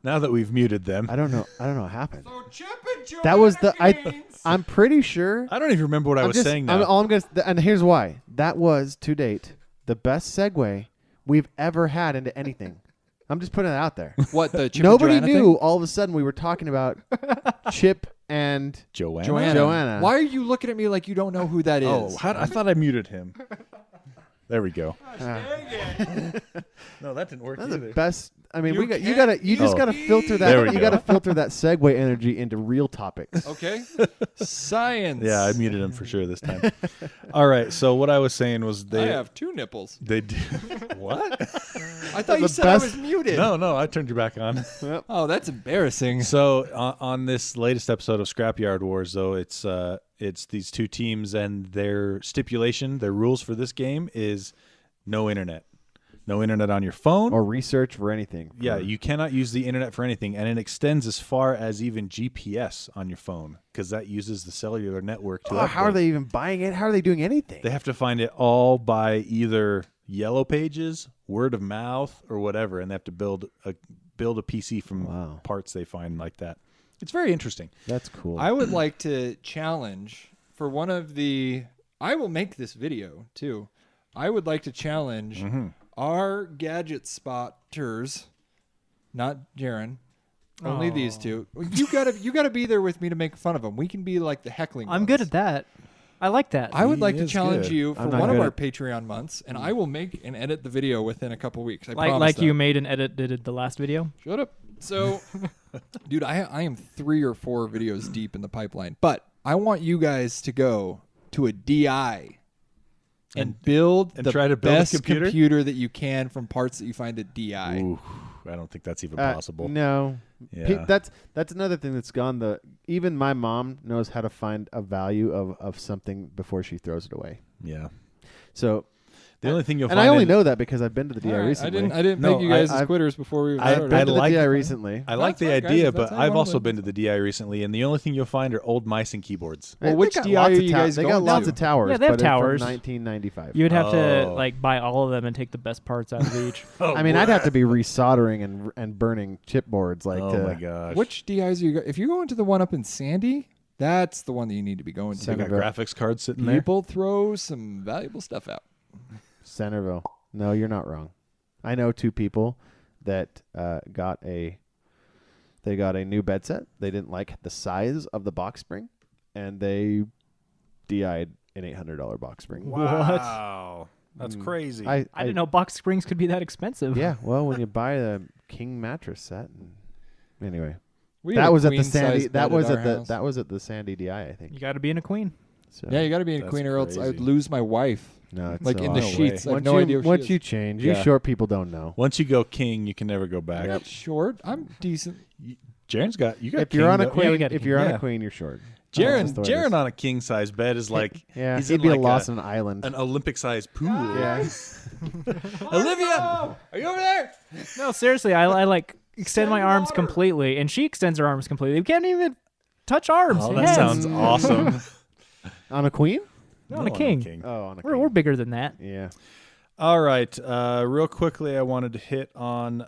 Now that we've muted them, I don't know. I don't know what happened. So Chip and Joanna That was the. Gaines. I'm pretty sure. I don't even remember what I was saying now. all I'm gonna. And here's why. That was to date the best segue we've ever had into anything. I'm just putting it out there. What the Chip Nobody and Joanna knew. thing? All of a sudden, we were talking about Chip and Joanna. Joanna. Why are you looking at me like you don't know who that is? Oh, I thought I muted him. There we go. uh, No, that didn't work that's the either. best. I mean, You you just Oh. gotta filter There that. we You go. gotta filter that segue energy into real topics. Okay. Science. Yeah, I muted him for sure this time. All right. So what I was saying was I have 2 nipples. they do what? I thought you The said best- I was muted. No, I turned you back on. Oh, that's embarrassing. So on this latest episode of Scrapyard Wars, though, it's these 2 teams and their stipulation, their rules for this game is no internet on your phone. Or research for anything. Yeah, you cannot use the internet for anything, and it extends as far as even GPS on your phone because that uses the cellular network to. Oh, how are upload. they even buying it? How are they doing anything? They have to find it all by either Yellow Pages, word of mouth, or whatever, and they have to build a PC from Wow. parts they find like that. It's very interesting. That's cool. I would like to challenge for one of the. I will make this video too. I would like to challenge our gadget spotters, not Jarron. Only these 2. You gotta be there with me to make fun of them. We can be like the heckling. I'm ones. good at that. I like that. I would He like to is challenge good. you for I'm not one of good our at- Patreon months, and I will make and edit the video within a couple weeks. I like promise that. you made and edited the last video. Shut up. So, dude, I am 3 or 4 videos deep in the pipeline, but I want you guys to go to a DI and build and the try to build a best computer? that you can from parts that you find at DI. Ooh, I don't think that's even Uh, possible. No. Yeah. That's another thing that's gone. Even my mom knows how to find a value of something before she throws it away. Yeah. So, The only thing you'll and find I only in- know that because I've been to the DI All right, recently. I didn't No, peg you guys as I've- quitters before we I- started. I've been to the like- DI recently. I like That's the fine, guys, idea, if that's but how you I've wanna also live. been to the DI recently, and the only thing you'll find are old mice and keyboards. Well, They which got DI lots are of you guys They got going lots to? of towers. Yeah, they have but they're from towers. 1995. You would have to Oh. like buy all of them and take the best parts out of each. I mean, I'd have to be resoldering and burning chipboards like Oh to my gosh. Which DIs are you? If you're going to the one up in Sandy, that's the one that you need to be going They to. got Senator. graphics cards sitting there? People throw some valuable stuff out. Centerville. No, you're not wrong. I know 2 people that got a new bed set. They didn't like the size of the box spring, and they DI'd an $800 box spring. Wow. That's crazy. I didn't know box springs could be that expensive. Yeah, well, when you buy a king mattress set, anyway, We that had a was at the queen-size Sandy. bed That was our at the house. that was at the Sandy DI, I think. You got to be in a queen. So, Yeah, you got to be in a That's queen, or else I'd crazy. lose my wife. no, it's Like so in the awesome. sheets. I have Once no you, idea. Where once she you is. change, Yeah. you short people don't know. Once you go king, you can never go back. I'm not short. I'm decent. Jaron's got you got. If you're on a king, though. queen, we got a if king. you're on Yeah. a queen, you're short. Jaron, That's just the way it Jaron is. on a king size bed is like Yeah, he's he'd in be like lost on an island. an Olympic sized pool. Yeah. Olivia, are you over there? No, seriously, I like extend my arms completely, and she extends her arms completely. We can't even touch arms. Oh, that hands. sounds awesome. On a queen? No, on a king. Oh, on a We're king. bigger than that. Yeah. All right. Real quickly, I wanted to hit on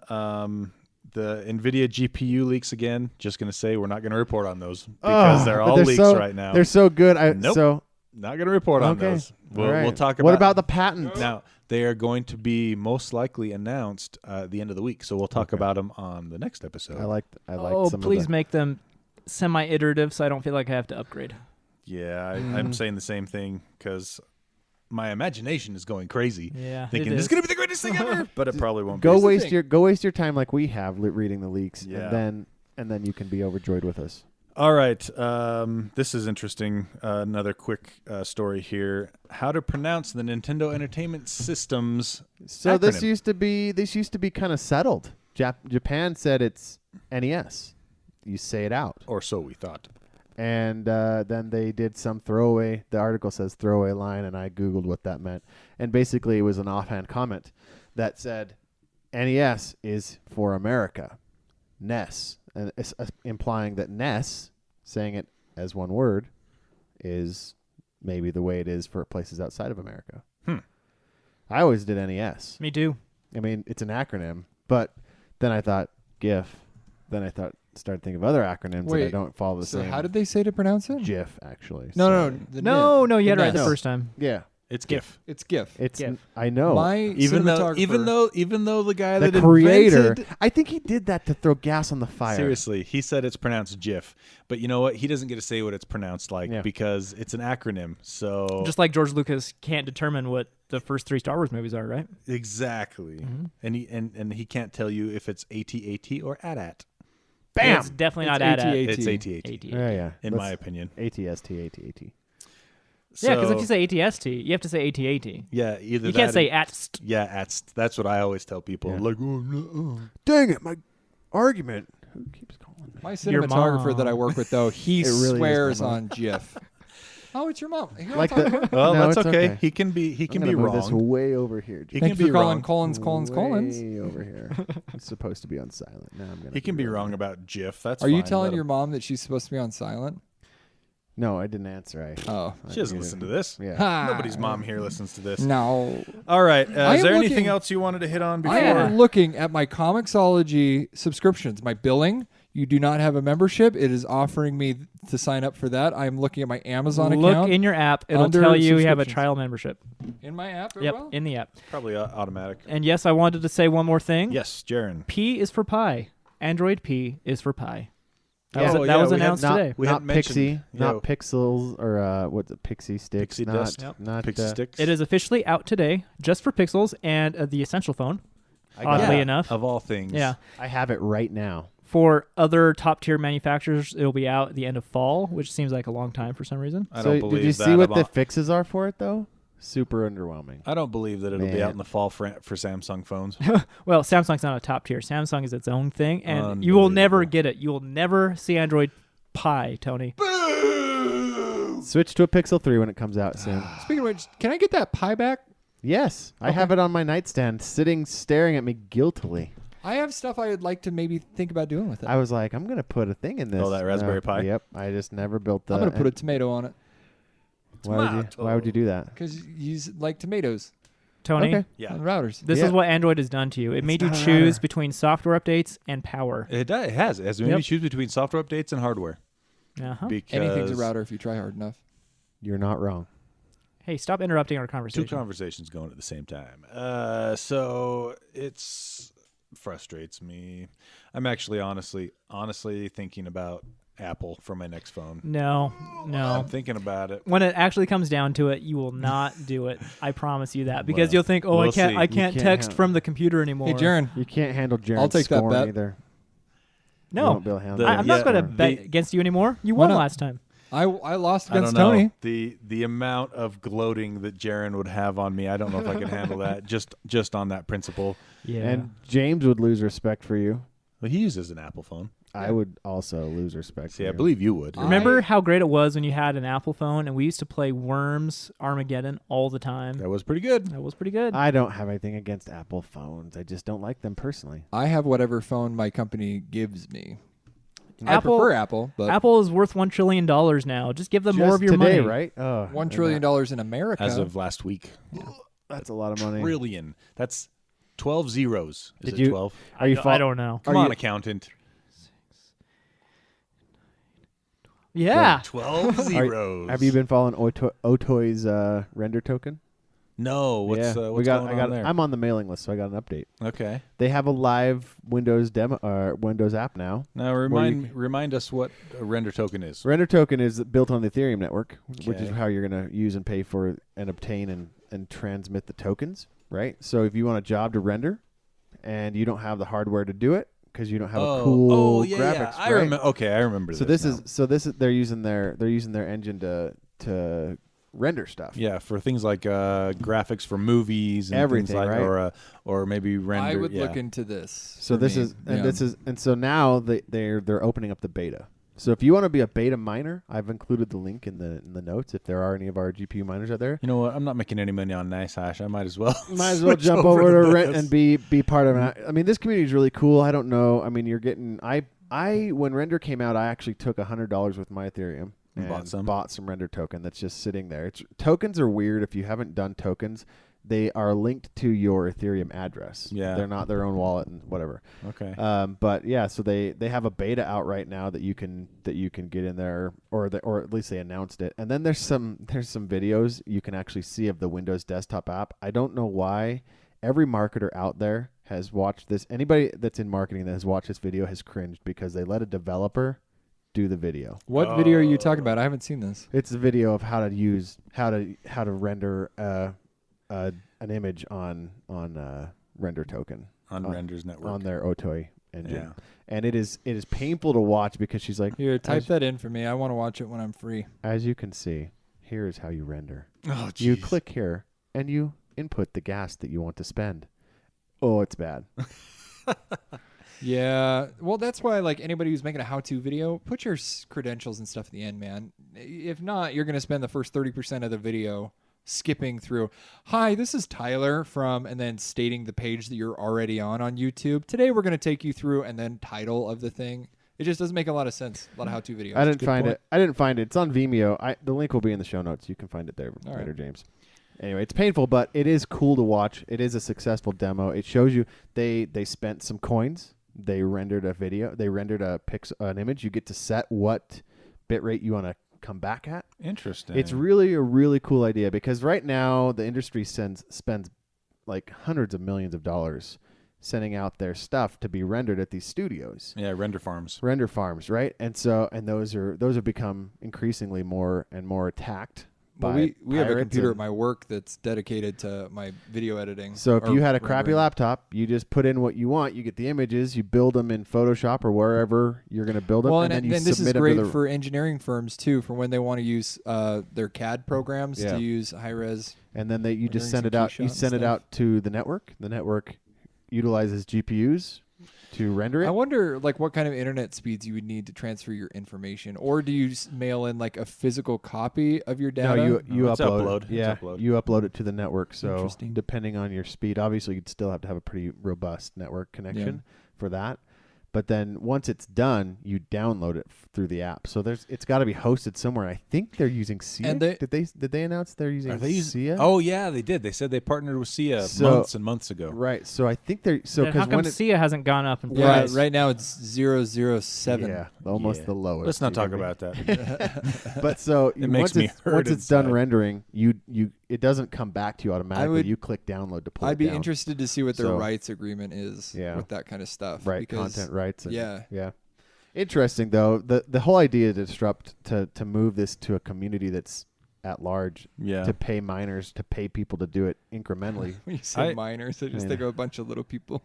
the NVIDIA GPU leaks again. Just going to say we're not going to report on those because they're but all leaks so, right now. They're so good. Nope. So Not going to report on okay. those. We'll, All right. we'll talk about What about the patent? now. They are going to be most likely announced at the end of the week, so we'll talk about them on the next episode. I like Oh, some please of the, make them semi-iterative, so I don't feel like I have to upgrade. Yeah, I'm saying the same thing because my imagination is going crazy, Yeah, thinking it this is is. going to be the greatest thing ever, but it probably won't. go be. waste your time like we have reading the leaks, Yeah. and then you can be overjoyed with us. All right, this is interesting. Another quick story here: how to pronounce the Nintendo Entertainment System's So acronym. this used to be kind of settled. Japan said it's NES. You say it out. or so we thought. And then they did some throwaway. The article says throwaway line, and I Googled what that meant. And basically, it was an offhand comment that said, NES is for America. NES. And it's implying that NES, saying it as one word, is maybe the way it is for places outside of America. I always did NES. Me too. I mean, it's an acronym. But then I thought GIF. Then I started thinking of other acronyms that I Wait, don't follow the So same. how did they say to pronounce it? GIF, actually. No, Sorry. no, the No, you had it right NES. the first time. Yeah. It's GIF. It's GIF. It's GIF. I know. My Even though the guy the that creator. invented, I think he did that to throw gas on the fire. seriously, he said it's pronounced GIF, but you know what? He doesn't get to say what it's pronounced like Yeah. because it's an acronym. So Just like George Lucas can't determine what the first 3 Star Wars movies are, right? exactly, and he can't tell you if it's AT-AT or AT-AT. Bam! It's definitely not It's AT-AT. It's AT-AT. AT-AT, Yeah, yeah. in my opinion. ATST. Yeah, because if So- you say ATST, you have to say AT-AT. yeah, either You that can't say and- ATST. yeah, that's what I always tell people. Yeah. Like, oh, no, Dang it, my argument. Who keeps calling me? My Your cinematographer that I mom. work with, though, he It really is my swears mom. on GIF. Oh, it's your mom. Here, Like I'll talk the- to her. well, No, that's it's okay. okay. He can be I'm gonna move this wrong. way over here. He Thank can you be for calling wrong. Collins. Way over here. It's supposed to be on silent. Now I'm gonna. He can be wrong about GIF. That's Are you fine. telling Let your him- mom that she's supposed to be on silent? No, I didn't answer. Oh. She doesn't listen to this. Yeah. Ha. Nobody's mom here listens to this. No. All right. I Is am there looking- anything else you wanted to hit on before? I am looking at my Comixology subscriptions, my billing. You do not have a membership. It is offering me to sign up for that. I'm looking at my Amazon Look account. in your app. It'll under tell you you have a subscriptions. trial membership. In my app as Yep, well? in the app. Probably automatic. And yes, I wanted to say one more thing. Yes, Jaron. P is for pie. Android P is for pie. That Yeah. was, Oh, that yeah, was we had announced not, today. We not hadn't mentioned- Pixie, not Yo. Pixels, or what's it? Pixie sticks. Pixie not, dust. Yep. Not Pixie sticks. It is officially out today, just for Pixels and the Essential phone. I got Oddly it. enough. Of all things. Yeah. I have it right now. For other top tier manufacturers, it'll be out at the end of fall, which seems like a long time for some reason. I So don't believe did you that. see what the about- fixes are for it though? Super underwhelming. I don't believe that it'll be Man. out in the fall for Samsung phones. Well, Samsung's not a top tier. Samsung is its own thing, and you will never Unbelievable. get it. You will never see Android Pie, Tony. Switch to a Pixel 3 when it comes out soon. Speaking of which, can I get that pie back? Yes, I have it on my nightstand, sitting, staring at me guiltily. I have stuff I would like to maybe think about doing with it. I was like, I'm gonna put a thing in this. Oh, that Raspberry Pi? Yep. I just never built the. I'm going to put a tomato on it Why would you do that? because you like tomatoes Tony, Okay. Yeah. on routers. this Yeah. is what Android has done to you. It made you not a choose router. between software updates and power. It does. It has. It has made Yep. me choose between software updates and hardware. Uh-huh. Because Anything's a router if you try hard enough. You're not wrong. Hey, stop interrupting our Two conversation. conversations going at the same time. So it's frustrates me. I'm actually honestly thinking about Apple for my next phone. No. I'm thinking about it. When it actually comes down to it, you will not do it. I promise you that, because Well, you'll think, "Oh, we'll I can't. see. I You can't can't text have- from the computer anymore." Hey, Jarron. You can't handle Jaren's I'll take that scoring bet. either. You No, won't be able to handle I'm it. not going to Yeah. bet The- against you anymore. You Why won not? last time. I lost I don't against know. Tony. The amount of gloating that Jarron would have on me, I don't know if I could handle that. Just on that principle. Yeah. And James would lose respect for you. Well, he uses an Apple phone. I would also lose respect See, for I you. believe you would. Remember how great it was when you had an Apple phone and we used to play Worms Armageddon all the time? That was pretty good. That was pretty good. I don't have anything against Apple phones. I just don't like them personally. I have whatever phone my company gives me. I Apple- prefer Apple, but Apple is worth $1 trillion now. Just give them more Just of your today, money. right? Oh, $1 and trillion that- in America. As of last week. That's a lot of money. Trillion. That's 12 zeros. Is Did it you- 12? Are you? I don't know. Come Are on, you- accountant. Yeah. 12 zeros. Have you been following Otoy's render token? No. What's yeah, what's going on there? I'm on the mailing list, so I got an update. Okay. They have a live Windows demo, Windows app now. Now remind us what a render token is. Render token is built on the Ethereum network, which is Okay. how you're going to use and pay for and obtain and transmit the tokens, right? So if you want a job to render and you don't have the hardware to do it because you don't have a cool yeah, graphics, yeah. I right? remember. Okay, I remember. So this this is they're using their engine to render stuff. Yeah, for things like graphics for movies and Everything, things like, right? or maybe render. I would yeah. look into this. So for this me. is and Yeah. this is and so now they're opening up the beta. So if you want to be a beta miner, I've included the link in the notes. If there are any of our GPU miners out there, You know what? I'm not making any money on NiceHash. I might as well. might as well switch jump over to this. Rent and be part of it. I mean, this community is really cool. I don't know. I mean, you're getting I when Render came out, I actually took $100 with my Ethereum And and bought some? Render token that's just sitting there. Tokens are weird. If you haven't done tokens, they are linked to your Ethereum address. Yeah. They're not their own wallet and whatever. Okay. But yeah, so they have a beta out right now that you can get in there, or at least they announced it. And then there's some videos you can actually see of the Windows desktop app. I don't know why every marketer out there has watched this. Anybody that's in marketing that has watched this video has cringed because they let a developer do the video. What video are you talking about? I haven't seen this. It's a video of how to render an image on render token on Render's network. on their Otoy engine. Yeah. And it is painful to watch because she's like, Here, type as, that in for me. I want to watch it when I'm free. as you can see, here is how you render. Oh, You jeez. click here and you input the gas that you want to spend. Oh, it's bad. Yeah, well, that's why like anybody who's making a how-to video, put your credentials and stuff at the end, man. If not, you're gonna spend the first 30% of the video skipping through. Hi, this is Tyler from, and then stating the page that you're already on YouTube. Today we're gonna take you through, and then title of the thing. It just doesn't make a lot of sense. A lot of how-to videos. I didn't Good find point. it. I didn't find it. It's on Vimeo. The link will be in the show notes. You can find it there All later, right. James. Anyway, it's painful, but it is cool to watch. It is a successful demo. It shows you they spent some coins. They rendered a video. They rendered an image. You get to set what bitrate you want to come back at. Interesting. It's really a really cool idea because right now the industry spends like hundreds of millions of dollars sending out their stuff to be rendered at these studios, render farms. render farms, right? And those have become increasingly more and more attacked. Well, by we have a pirates computer at and- my work that's dedicated to my video editing. So if or you had a crappy rendering. laptop, you just put in what you want. You get the images. You build them in Photoshop or wherever you're going to build them, Well, and then you this is submit them great to the. for engineering firms too, for when they want to use their CAD programs Yeah. to use high res. And then you just rendering send it some out. keyshot You and send it stuff. out to the network. The network utilizes GPUs to render it. I wonder, like, what kind of internet speeds you would need to transfer your information, or do you just mail in like a physical copy of your data? No, you it's upload. upload. It. Yeah, It's upload. you upload it to the network. So Interesting. depending on your speed, obviously you'd still have to have a pretty robust network connection for that. But then once it's done, you download it through the app. So it's got to be hosted somewhere. I think they're using SIA. And did they announce they're using SIA? Oh yeah, they did. They said they partnered with SIA months and months ago. Right. So I think they're Then how come SIA hasn't gone up in Yeah, price? right now it's 007. Yeah, almost the lowest. Let's not you talk can be. about that. But so It makes me hurt once it's done inside. rendering, it doesn't come back to you automatically. would- You click download to pull I'd it be down. interested to see what their So- rights agreement is Yeah. with that kind of stuff. Right, because, content rights. And, Yeah. yeah. Interesting though. The whole idea to disrupt to move this to a community that's at large, Yeah. to pay miners, to pay people to do it incrementally. When you say I- minors, I just Yeah. think of a bunch of little people.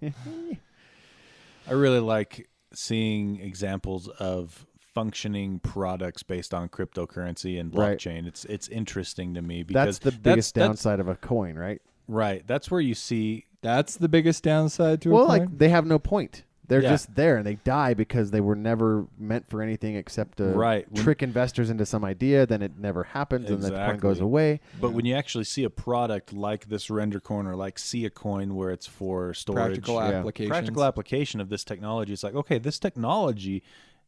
I really like seeing examples of functioning products based on cryptocurrency and Right. blockchain. It's interesting to me because That's the biggest downside of a coin, right? Right. That's where you see. That's the biggest downside to Well, a coin. like they have no point. They're Yeah. just there and they die because they were never meant for anything except to Right. trick investors into some idea. Then it never happens and the coin goes Exactly. away. But when you actually see a product like this render coin or like SIA coin where it's for storage, Practical Yeah. applications. practical application of this technology, it's like, okay, this technology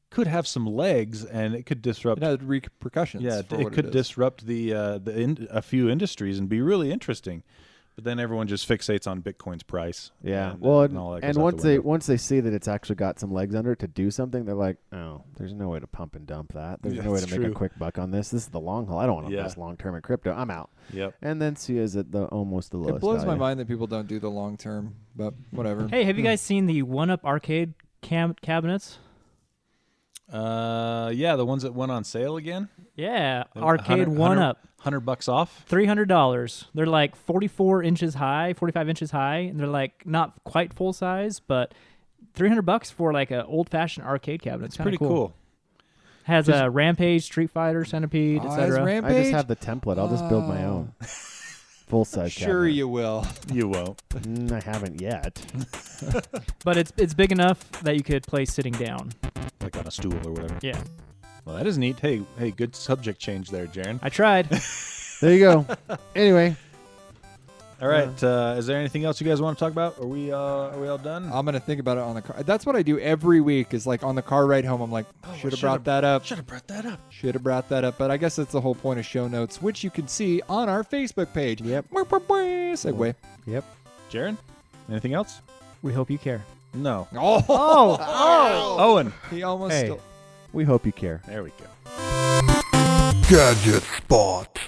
could have some legs and it could disrupt. It has repercussions. Yeah, for it what could is. disrupt a few industries and be really interesting. But then everyone just fixates on Bitcoin's price. Yeah. and, Well, all that and goes out the window. once they see that it's actually got some legs under it to do something, they're like, oh, there's no way to pump and dump that. There's Yeah, no way to that's make a true. quick buck on this. This is the long haul. I don't want to Yeah. invest long term in crypto. I'm out. Yep. And then SIA is at almost the lowest. It blows my value. mind that people don't do the long term, but whatever. Hey, have you guys seen the 1UP arcade cabinets? Yeah, the ones that went on sale again. Yeah, arcade 100 1UP. $100 off. $300. They're like 44 inches high, 45 inches high, and they're like not quite full size, but $300 for like an old fashioned arcade cabinet. It's It's kinda pretty cool. Has a Rampage, Street Fighter, Centipede, Oh, etc. has Rampage? I just have the template. I'll just build my own full size. Sure you will. You won't. I haven't yet. But it's big enough that you could play sitting down. Like on a stool or whatever. Yeah, Well, that is neat. Hey, good subject change there, Jarron. I tried. There you go. Anyway, All right. Is there anything else you guys want to talk about? Are we all done? I'm gonna think about it on the car. That's what I do every week. Is like on the car ride home. I'm like, should have brought that up. Should have brought that up. Should have brought that up. But I guess that's the whole point of show notes, which you can see on our Facebook page. Yep. Segue. yep. Jarron, anything else? We hope you care. No. Oh, Owen. he almost. Hey, Stole. we hope you care. There we go. Gadget Spot.